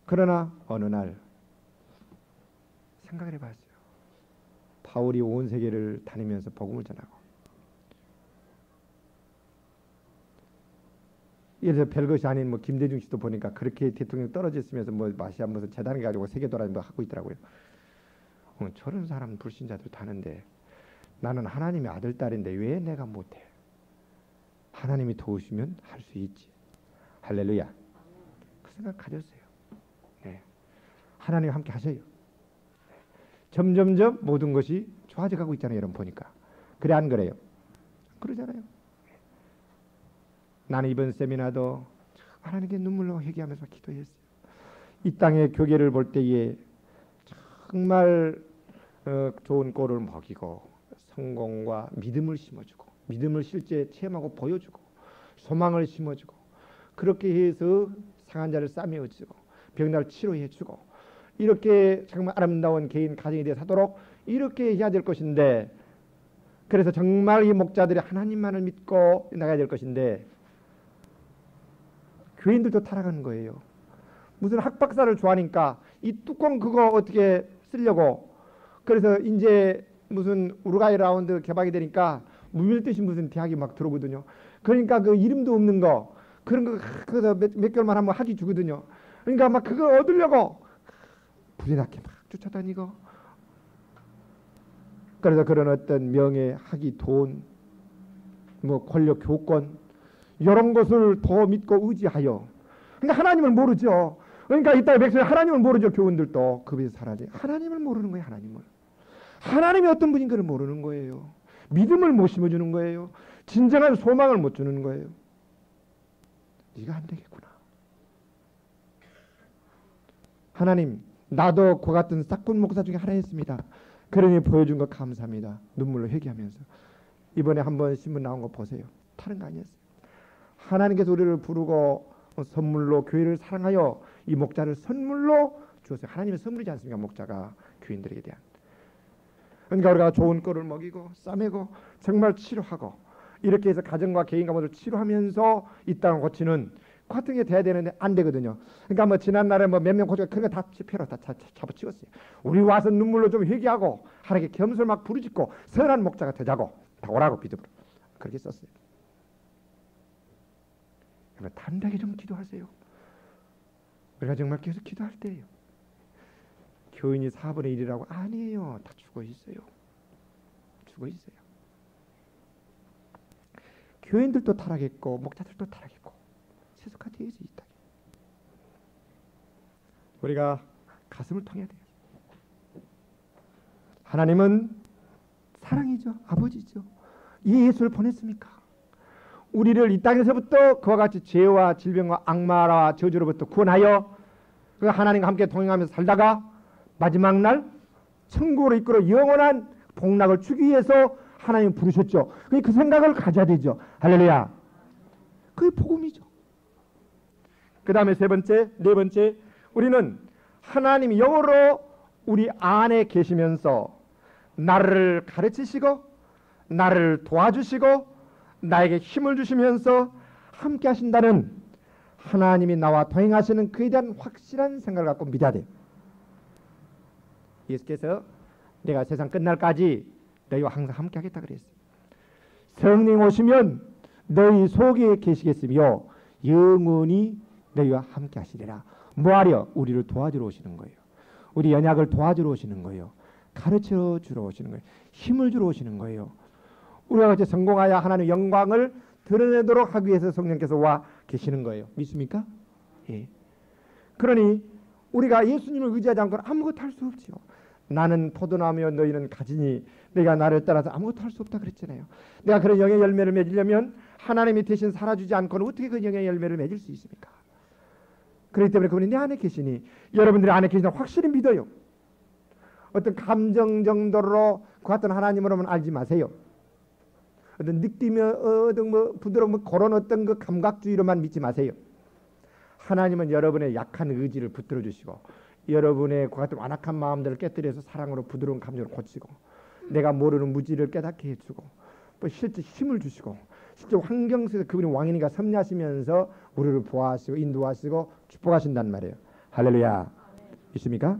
그러나 어느 날 생각을 해봤어요. 바울이 온 세계를 다니면서 복음을 전하고 예를 들어 별것이 아닌 뭐 김대중 씨도 보니까 그렇게 대통령 떨어져 있으면서 뭐 마시아 무슨 재단을 가지고 세계 돌아다니면서 하고 있더라고요. 저런 사람 불신자들 다는데 나는 하나님의 아들 딸인데 왜 내가 못해? 하나님이 도우시면 할 수 있지. 할렐루야. 그 생각 가졌어요. 네. 하나님 함께 하셔요. 네. 점점점 모든 것이 좋아져 가고 있잖아요. 여러분 보니까. 그래 안 그래요? 그러잖아요. 나는 이번 세미나도 하나님께 눈물로 회개하면서 기도했어요. 이 땅의 교계를 볼 때에 정말 좋은 꼴을 먹이고 성공과 믿음을 심어주고 믿음을 실제 체험하고 보여주고 소망을 심어주고 그렇게 해서 상한 자를 싸매어주고 병나를 치료해주고 이렇게 정말 아름다운 개인 가정이 되어 사도록 이렇게 해야 될 것인데 그래서 정말 이 목자들이 하나님만을 믿고 나가야 될 것인데 교인들도 타락하는 거예요. 무슨 학박사를 좋아하니까 이 뚜껑 그거 어떻게 쓰려고 그래서 이제 무슨 우루과이 라운드 개방이 되니까 무밀듯이 무슨 대학이 막 들어오거든요. 그러니까 그 이름도 없는 거 그런 거 그래서 몇 개월만 하면 학위 주거든요. 그러니까 막 그거 얻으려고 불이나게 막 쫓아다니고 그래서 그런 어떤 명예, 학위, 돈, 뭐 권력, 교권 이런 것을 더 믿고 의지하여 그러니까 하나님을 모르죠. 그러니까 이따 백성이 하나님을 모르죠. 교훈들도 그 위에서 살아지 하나님을 모르는 거예요. 하나님이 어떤 분인 걸 모르는 거예요. 믿음을 못 심어주는 거예요. 진정한 소망을 못 주는 거예요. 네가 안 되겠구나. 하나님 나도 그 같은 싹군 목사 중에 하나였습니다. 그러니 보여준 거 감사합니다. 눈물로 회개하면서 이번에 한번 신문 나온 거 보세요. 다른 거 아니었어요. 하나님께서 우리를 부르고 선물로 교회를 사랑하여 이 목자를 선물로 주었어요. 하나님의 선물이지 않습니까? 목자가 교인들에게 대한. 그러니까 우리가 좋은 꼴을 먹이고 싸매고 정말 치료하고 이렇게 해서 가정과 개인과 모두 치료하면서 이 땅을 고치는 그 같은 게 돼야 되는데 안 되거든요. 그러니까 뭐 지난날에 뭐 몇 명 고치고 그런 거 다 집회로 다 잡아치웠어요. 우리 와서 눈물로 좀 회개하고 하나님께 겸손을 막 부르짖고 선한 목자가 되자고 다 오라고 믿음으로 그렇게 썼어요. 단단하게 좀 기도하세요. 우리가 정말 계속 기도할 때예요. 교인이 4분의 1이라고 아니에요. 다 죽어 있어요. 죽어 있어요. 교인들도 타락했고 목자들도 타락했고 세속화되어 있어 있다. 우리가 가슴을 통해야 돼요. 하나님은 사랑이죠. 아버지죠. 이 예수를 보냈습니까? 우리를 이 땅에서부터 그와 같이 죄와 질병과 악마와 저주로부터 구원하여 그 하나님과 함께 동행하면서 살다가 마지막 날 천국으로 이끌어 영원한 복락을 주기 위해서 하나님 부르셨죠. 그 생각을 가져야 되죠. 할렐루야. 그게 복음이죠. 그 다음에 세 번째, 네 번째, 우리는 하나님이 영으로 우리 안에 계시면서 나를 가르치시고 나를 도와주시고 나에게 힘을 주시면서 함께 하신다는 하나님이 나와 동행하시는 그에 대한 확실한 생각을 갖고 믿어야 돼요. 예수께서 내가 세상 끝날까지 너희와 항상 함께 하겠다 그랬어요. 성령 오시면 너희 속에 계시겠으며 영원히 너희와 함께 하시리라. 뭐하려? 우리를 도와주러 오시는 거예요. 우리 연약을 도와주러 오시는 거예요. 가르쳐 주러 오시는 거예요. 힘을 주러 오시는 거예요. 우리가 같이 성공하여 하나님의 영광을 드러내도록 하기 위해서 성령께서 와 계시는 거예요. 믿습니까? 예. 그러니 우리가 예수님을 의지하지 않고는 아무것도 할 수 없지요. 나는 포도나무여 너희는 가지니 내가 나를 따라서 아무것도 할 수 없다 그랬잖아요. 내가 그런 영의 열매를 맺으려면 하나님이 대신 살아주지 않고는 어떻게 그 영의 열매를 맺을 수 있습니까? 그렇기 때문에 그분이 내 안에 계시니 여러분들이 안에 계신다고 확실히 믿어요. 어떤 감정 정도로 그 같은 하나님으로만 알지 마세요. 어떤 느낌이 어떤 부드러운 그런 어떤 그 감각주의로만 믿지 마세요. 하나님은 여러분의 약한 의지를 붙들어 주시고 여러분의 그 같은 완악한 마음들을 깨뜨려서 사랑으로 부드러운 감정을 고치고 내가 모르는 무지를 깨닫게 해주고 또 실제 힘을 주시고 실제 환경 속에서 그분이 왕이니까 섭리하시면서 우리를 보호하시고 인도하시고 축복하신단 말이에요. 할렐루야. 있습니까?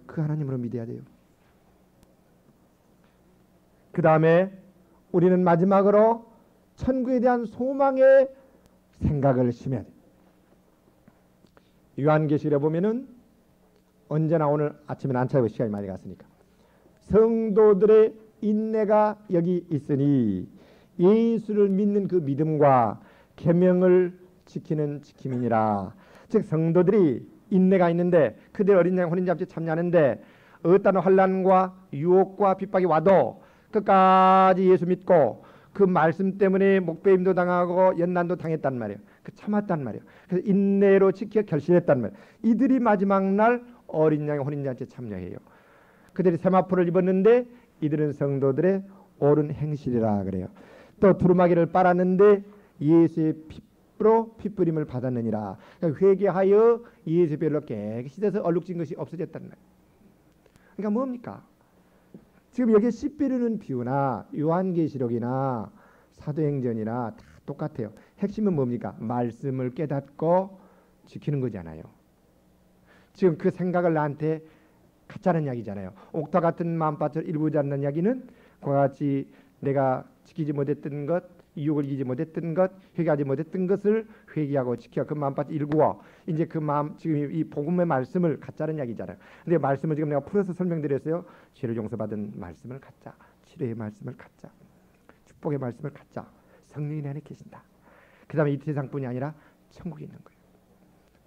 그 하나님으로 믿어야 돼요. 그 다음에 우리는 마지막으로 천국에 대한 소망의 생각을 심어야 돼요. 요한계시록에 보면은 언제나 오늘 아침에 안 차고 시간이 많이 갔으니까 성도들의 인내가 여기 있으니 예수를 믿는 그 믿음과 계명을 지키는 지킴이니라. 즉 성도들이 인내가 있는데 그들 어린 양 혼인 잡지 참여하는데 어떤 환난과 유혹과 핍박이 와도 끝까지 예수 믿고 그 말씀 때문에 목배임도 당하고 연난도 당했단 말이에요. 그 참았단 말이에요. 그래서 인내로 지켜 결실했단 말이에요. 이들이 마지막 날 어린 양의 혼인잔치에 참여해요. 그들이 세마포를 입었는데 이들은 성도들의 옳은 행실이라 그래요. 또 두루마기를 빨았는데 예수의 피로 핏부림을 받았느니라. 그러니까 회개하여 예수의 별로 깨끗이 돼서 얼룩진 것이 없어졌단 말이에요. 그러니까 뭡니까? 지금 여기 씨베르는 비유나 요한계시록이나 사도행전이나 다 똑같아요. 핵심은 뭡니까? 말씀을 깨닫고 지키는 거잖아요. 지금 그 생각을 나한테 갖자는 이야기잖아요. 옥타 같은 마음밭을 일구지 않는 이야기는 그와 같이 내가 지키지 못했던 것, 유혹을 이기지 못했던 것, 회개하지 못했던 것을 회개하고 지켜 그 마음밭을 일구어 이제 그 마음 지금 이 복음의 말씀을 갖자는 이야기잖아요. 근데 말씀을 지금 내가 풀어서 설명드렸어요. 죄를 용서받은 말씀을 갖자, 치료의 말씀을 갖자, 축복의 말씀을 갖자. 성령이 내 안에 계신다. 그 다음에 이 세상뿐이 아니라 천국이 있는 거예요.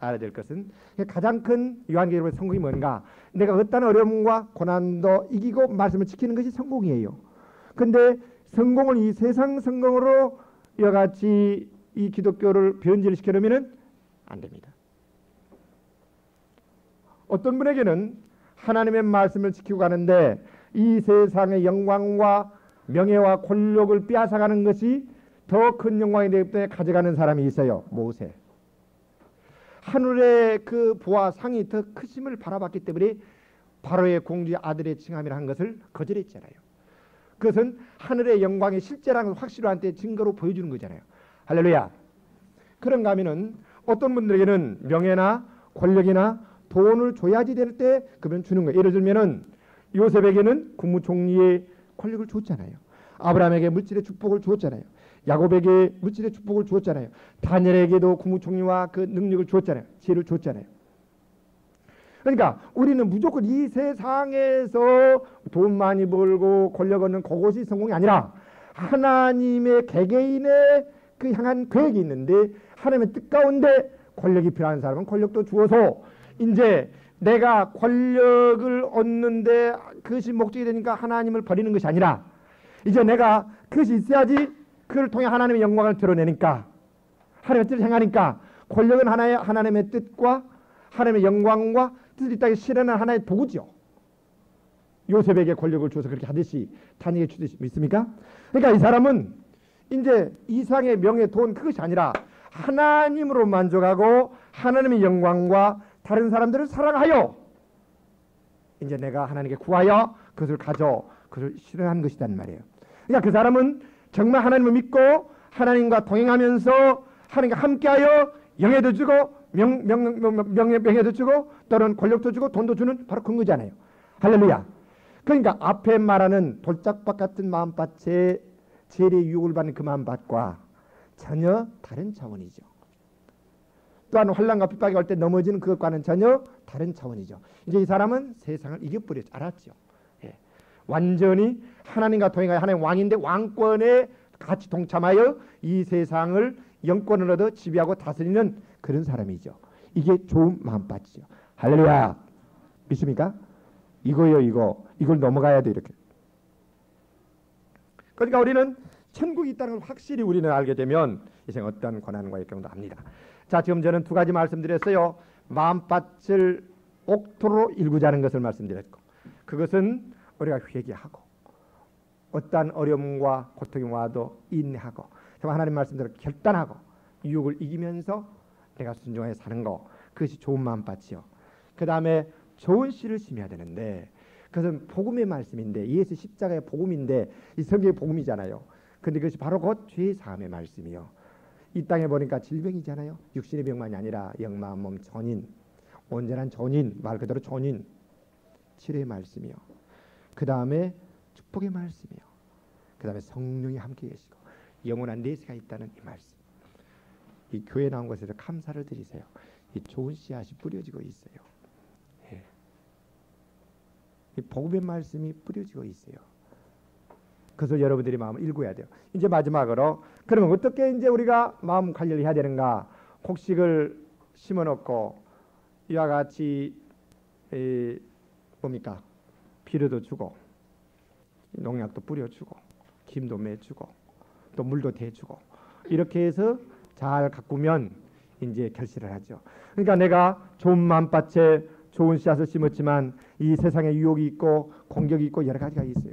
알아야 될 것은 가장 큰 요한계시록의 성공이 뭔가? 내가 어떤 어려움과 고난도 이기고 말씀을 지키는 것이 성공이에요. 근데 성공을 이 세상 성공으로 이와같이 이 기독교를 변질시켜 놓으면 안 됩니다. 어떤 분에게는 하나님의 말씀을 지키고 가는데 이 세상의 영광과 명예와 권력을 빼앗아가는 것이 더 큰 영광이 되기 때문에 가져가는 사람이 있어요. 모세. 하늘의 그 부와 상이 더 크심을 바라봤기 때문에 바로의 공주의 아들의 칭함이라 한 것을 거절했잖아요. 그것은 하늘의 영광의 실제라는 걸 확실히 한테 증거로 보여주는 거잖아요. 할렐루야. 그런가 하면은 어떤 분들에게는 명예나 권력이나 돈을 줘야지 될 때 그러면 주는 거예요. 예를 들면은 요셉에게는 국무총리의 권력을 줬잖아요. 아브라함에게 물질의 축복을 주었잖아요. 야곱에게 물질의 축복을 주었잖아요. 다니엘에게도 국무총리와 그 능력을 주었잖아요. 지혜를 주었잖아요. 그러니까 우리는 무조건 이 세상에서 돈 많이 벌고 권력 얻는 그것이 성공이 아니라 하나님의 개개인의 그 향한 계획이 있는데 하나님의 뜻 가운데 권력이 필요한 사람은 권력도 주어서 이제 내가 권력을 얻는데 그것이 목적이 되니까 하나님을 버리는 것이 아니라 이제 내가 그것이 있어야지 그를 통해 하나님의 영광을 드러내니까 하나님의 뜻을 행하니까 권력은 하나님의 뜻과 하나님의 영광과 뜻을 이 땅에 실현하는 하나의 도구죠. 요셉에게 권력을 주어서 그렇게 하듯이 다니엘에게 주듯이 믿습니까? 그러니까 이 사람은 이제 이상의 명예, 돈 그것이 아니라 하나님으로 만족하고 하나님의 영광과 다른 사람들을 사랑하여 이제 내가 하나님께 구하여 그것을 가져 그것을 실현한 것이란 말이에요. 그러니까 그 사람은 정말 하나님을 믿고 하나님과 동행하면서 하나님과 함께하여 영예도 주고 명예도 주고 또는 권력도 주고 돈도 주는 바로 그런 거잖아요. 할렐루야. 그러니까 앞에 말하는 돌짝밭 같은 마음밭에 재리의 유혹을 받는 그 마음밭과 전혀 다른 차원이죠. 또한 환난과 핍박이 올 때 넘어지는 그것과는 전혀 다른 차원이죠. 이제 이 사람은 세상을 이겨버려 알았죠. 예. 완전히 하나님과 동행하여 하나님 왕인데 왕권에 같이 동참하여 이 세상을 영권을 얻어 지배하고 다스리는 그런 사람이죠. 이게 좋은 마음밭이죠. 할렐루야. 믿습니까? 이거요 이걸 넘어가야 돼 이렇게. 그러니까 우리는 천국이 있다는 걸 확실히 우리는 알게 되면 이생 어떤 고난과 역경도 압니다. 자, 지금 저는 두 가지 말씀드렸어요. 마음밭을 옥토로 일구자는 것을 말씀드렸고, 그것은 우리가 회개하고 어떠한 어려움과 고통이 와도 인내하고 정말 하나님 말씀대로 결단하고 유혹을 이기면서 내가 순종하여 사는 거, 그것이 좋은 마음밭이요. 그 다음에 좋은 씨를 심어야 되는데 그것은 복음의 말씀인데 예수 십자가의 복음인데 이 성경의 복음이잖아요. 근데 그것이 바로 곧 죄 사함의 말씀이요. 이 땅에 보니까 질병이잖아요. 육신의 병만이 아니라 영마음 몸 전인, 온전한 전인, 말 그대로 전인, 치료의 말씀이요. 그 다음에 축복의 말씀이요. 그 다음에 성령이 함께 계시고 영원한 내세가 있다는 이 말씀. 이 교회 나온 것에서 감사를 드리세요. 이 좋은 씨앗이 뿌려지고 있어요. 예. 이 복음의 말씀이 뿌려지고 있어요. 그래서 여러분들이 마음을 읽어야 돼요. 이제 마지막으로 그러면 어떻게 이제 우리가 마음 관리를 해야 되는가? 곡식을 심어놓고 이와 같이 뭡니까? 비료도 주고 농약도 뿌려주고 김도 매주고 또 물도 대주고 이렇게 해서 잘 가꾸면 이제 결실을 하죠. 그러니까 내가 좋은 마음밭에 좋은 씨앗을 심었지만 이 세상에 유혹이 있고 공격이 있고 여러 가지가 있어요.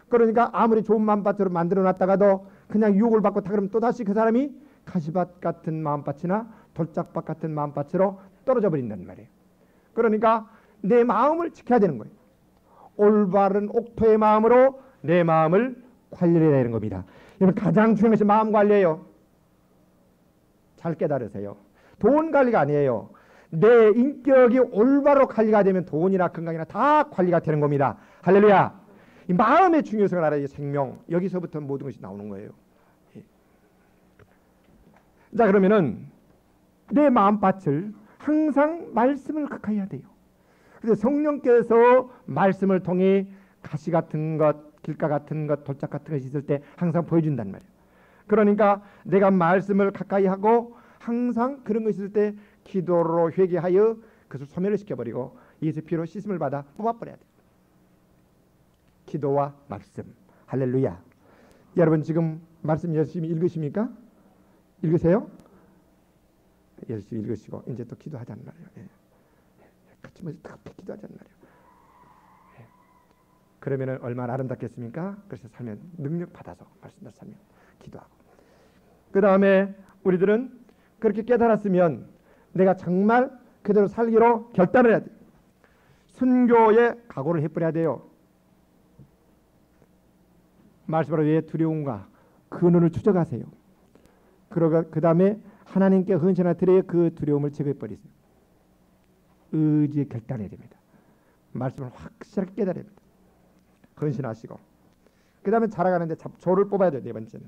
그러니까 아무리 좋은 마음밭으로 만들어 놨다가도 그냥 유혹을 받고 다 그러면 또다시 그 사람이 가시밭 같은 마음밭이나 돌짝밭 같은 마음밭으로 떨어져 버린단 말이에요. 그러니까 내 마음을 지켜야 되는 거예요. 올바른 옥토의 마음으로 내 마음을 관리해야 되는 겁니다. 여러분 가장 중요한 것이 마음 관리예요. 잘 깨달으세요. 돈 관리가 아니에요. 내 인격이 올바로 관리가 되면 돈이나 건강이나 다 관리가 되는 겁니다. 할렐루야. 이 마음의 중요성을 알아야 생명, 여기서부터 모든 것이 나오는 거예요. 예. 자, 그러면은 내 마음밭을 항상 말씀을 각하해야 돼요. 그래서 성령께서 말씀을 통해 가시 같은 것, 길가 같은 것, 돌짝 같은 것이 있을 때 항상 보여준단 말이에요. 그러니까 내가 말씀을 가까이 하고 항상 그런 것이 있을 때 기도로 회개하여 그것을 소멸을 시켜버리고 예수 피로 씻음을 받아 뽑아버려야 돼요. 기도와 말씀. 할렐루야. 여러분 지금 말씀 열심히 읽으십니까? 읽으세요? 열심히 읽으시고 이제 또 기도하자는 말이에요. 예. 같이 먼저 급히 기도하자는 말이에요. 예. 그러면 얼마나 아름답겠습니까? 그래서 살면 능력 받아서 말씀대로 살면 기도하고 그 다음에 우리들은 그렇게 깨달았으면 내가 정말 그대로 살기로 결단을 해야 돼요. 순교에 각오를 해버려야 돼요. 말씀으로 왜 두려움과 근원을 추적하세요. 그러고 그 다음에 하나님께 헌신을 드려야 그 두려움을 제거해버리세요. 의지의 결단해야 됩니다. 말씀을 확실하게 깨달아야 됩니다. 헌신하시고 그 다음에 자라가는데 조를 뽑아야 돼요. 네 번째는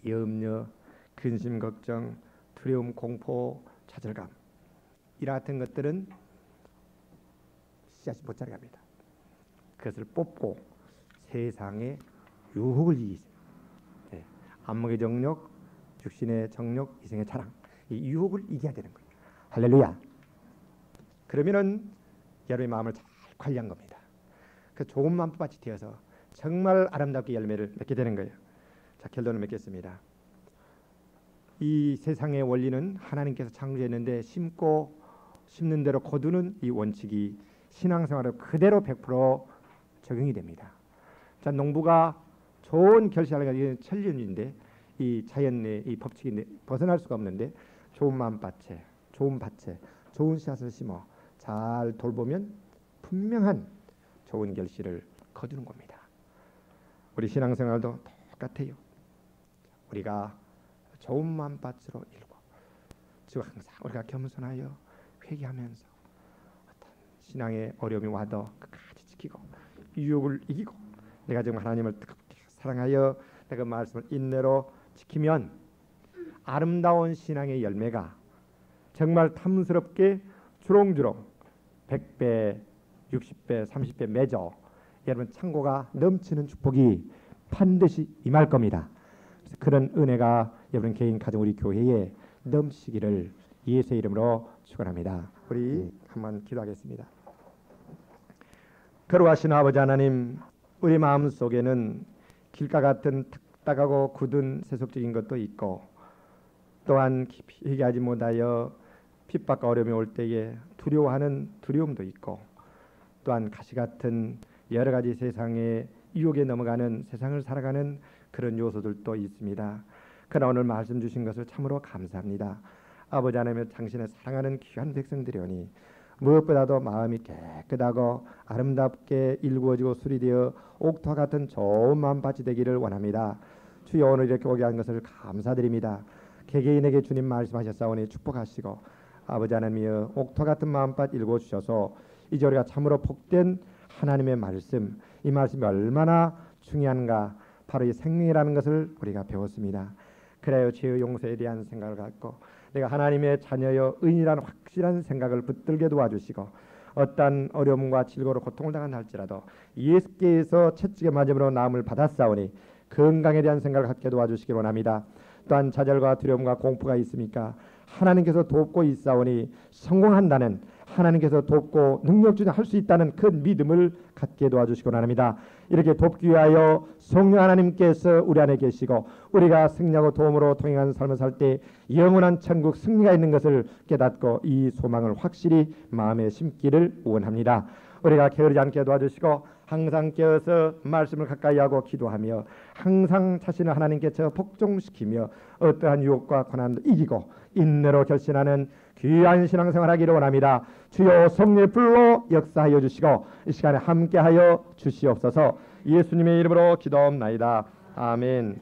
염려, 근심, 걱정, 두려움, 공포, 좌절감 이와 같은 것들은 씨앗이 못 자라게 합니다. 그것을 뽑고 세상의 유혹을 이기세요. 네. 안목의 정욕, 육신의 정욕, 이생의 자랑, 이 유혹을 이겨야 되는 거예요. 할렐루야. 그러면은 여러분의 마음을 잘 관리한 겁니다. 그 좋은 마음밭이 되어서 정말 아름답게 열매를 맺게 되는 거예요. 자, 결론을 맺겠습니다. 이 세상의 원리는 하나님께서 창조했는데 심고 심는 대로 거두는 이 원칙이 신앙생활에 그대로 100% 적용이 됩니다. 자, 농부가 좋은 결실을 가지고 천년인데 이 자연의 이 법칙이 벗어날 수가 없는데 좋은 마음밭에, 좋은 밭에, 좋은 씨앗을 심어 잘 돌보면 분명한 좋은 결실을 거두는 겁니다. 우리 신앙생활도 똑같아요. 우리가 좋은 마음밭으로 일고, 즉 항상 우리가 겸손하여 회개하면서 어떤 신앙의 어려움이 와도 끝까지 지키고 유혹을 이기고 내가 지금 하나님을 뜨겁게 사랑하여 내가 말씀을 인내로 지키면 아름다운 신앙의 열매가 정말 탐스럽게 주렁주렁 100배, 60배, 30배 맺어 여러분 창고가 넘치는 축복이 반드시 임할 겁니다. 그래서 그런 은혜가 여러분 개인 가정 우리 교회에 넘치기를 예수의 이름으로 축원합니다. 우리 한번 기도하겠습니다. 거룩하신 아버지 하나님, 우리 마음 속에는 길가 같은 딱딱하고 굳은 세속적인 것도 있고 또한 깊이 회개하지 못하여 핍박과 어려움이 올 때에 두려워하는 두려움도 있고 또한 가시 같은 여러 가지 세상의 유혹에 넘어가는 세상을 살아가는 그런 요소들도 있습니다. 그러나 오늘 말씀 주신 것을 참으로 감사합니다. 아버지 하나님의 당신의 사랑하는 귀한 백성들이오니 무엇보다도 마음이 깨끗하고 아름답게 일구어지고 수리되어 옥토와 같은 좋은 마음밭이 되기를 원합니다. 주여 오늘 이렇게 오게 한 것을 감사드립니다. 개개인에게 주님 말씀하셨사오니 축복하시고 아버지 하나님이여 옥토 같은 마음밭 일궈 주셔서 이제 우리가 참으로 복된 하나님의 말씀, 이 말씀이 얼마나 중요한가, 바로 이 생명이라는 것을 우리가 배웠습니다. 그래요 죄의 용서에 대한 생각을 갖고 내가 하나님의 자녀여 의인이라는 확실한 생각을 붙들게 도와주시고 어떤 어려움과 질고로 고통을 당한다 할지라도 예수께서 채찍에 맞음으로 나음을 받았사오니 건강에 대한 생각을 갖게 도와주시기 원합니다. 또한 좌절과 두려움과 공포가 있습니까? 하나님께서 돕고 있사오니 성공한다는, 하나님께서 돕고 능력 중에 할 수 있다는 그 믿음을 갖게 도와주시기 원합니다. 이렇게 돕기 위하여 성령 하나님께서 우리 안에 계시고 우리가 승리하고 도움으로 통행하는 삶을 살 때 영원한 천국 승리가 있는 것을 깨닫고 이 소망을 확실히 마음에 심기를 원합니다. 우리가 게으르지 않게 도와주시고 항상 깨어서 말씀을 가까이 하고 기도하며 항상 자신을 하나님께 복종시키며 어떠한 유혹과 고난도 이기고 인내로 결신하는 귀한 신앙생활 하기를 원합니다. 주여 성령의 불로 역사하여 주시고 이 시간에 함께하여 주시옵소서. 예수님의 이름으로 기도옵나이다. 아멘.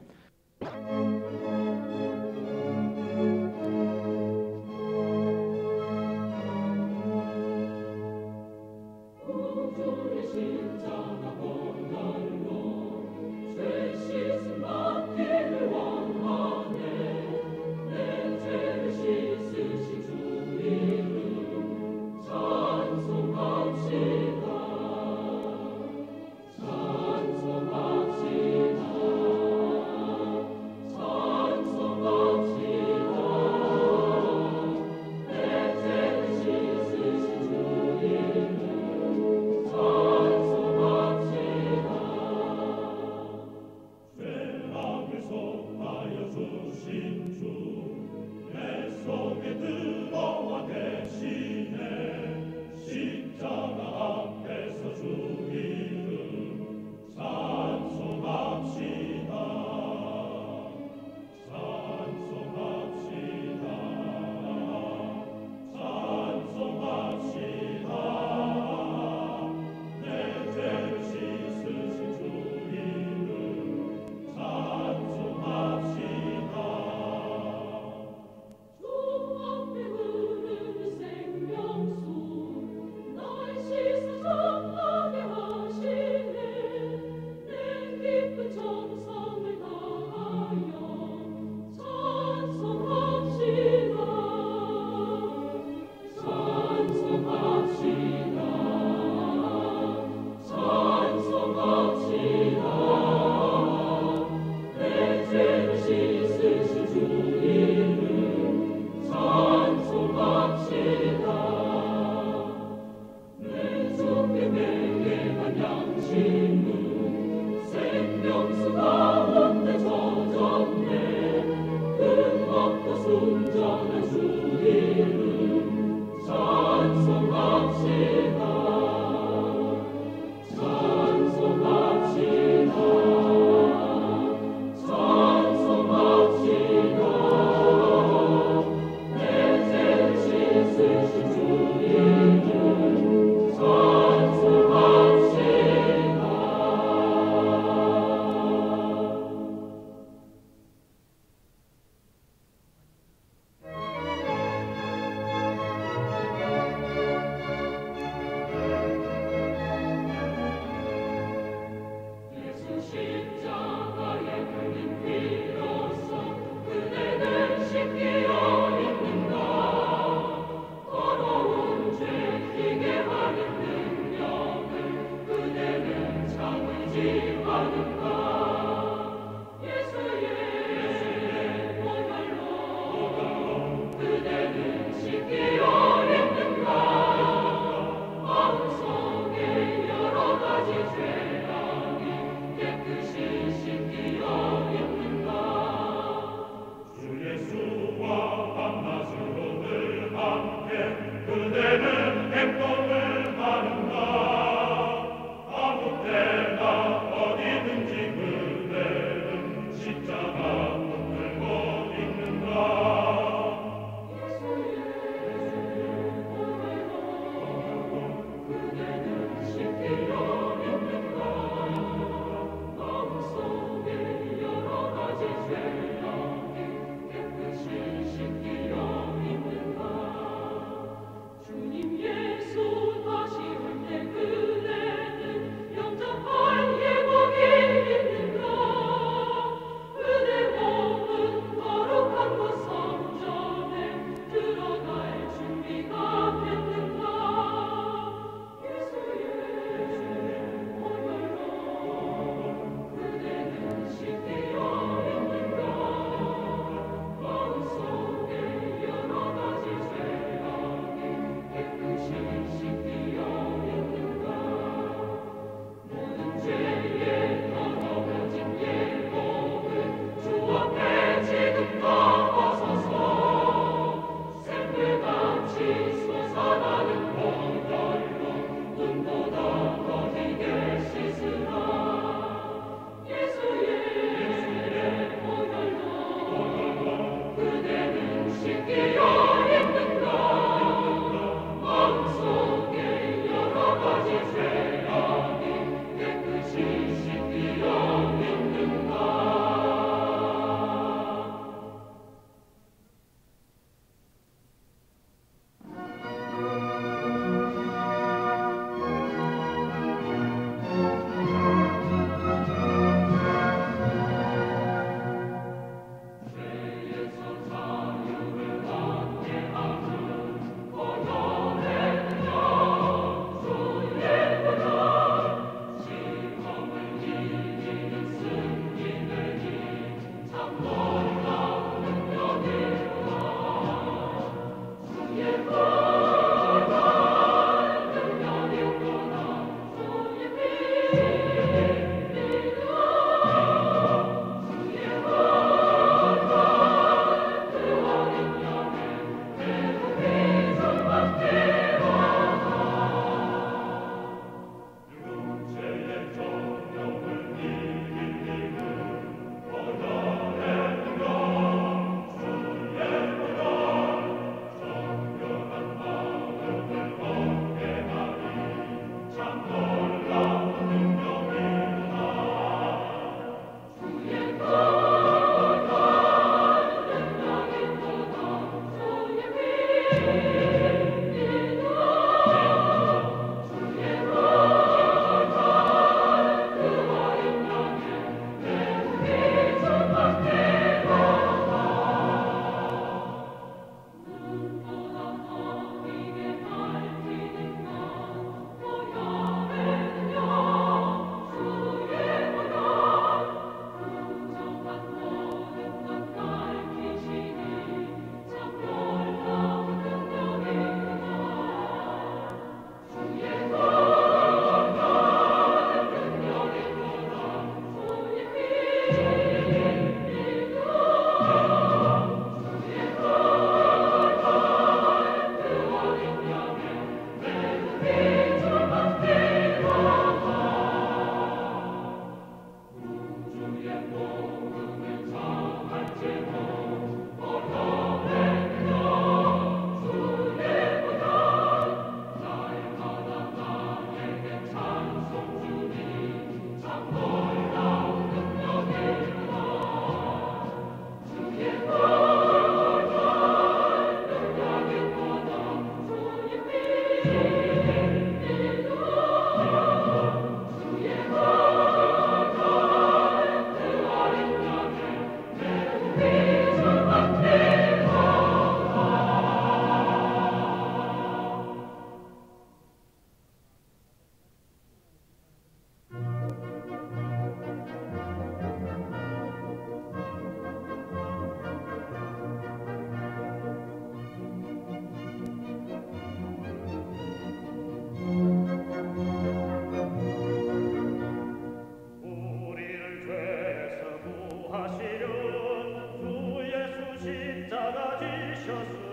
가지셨소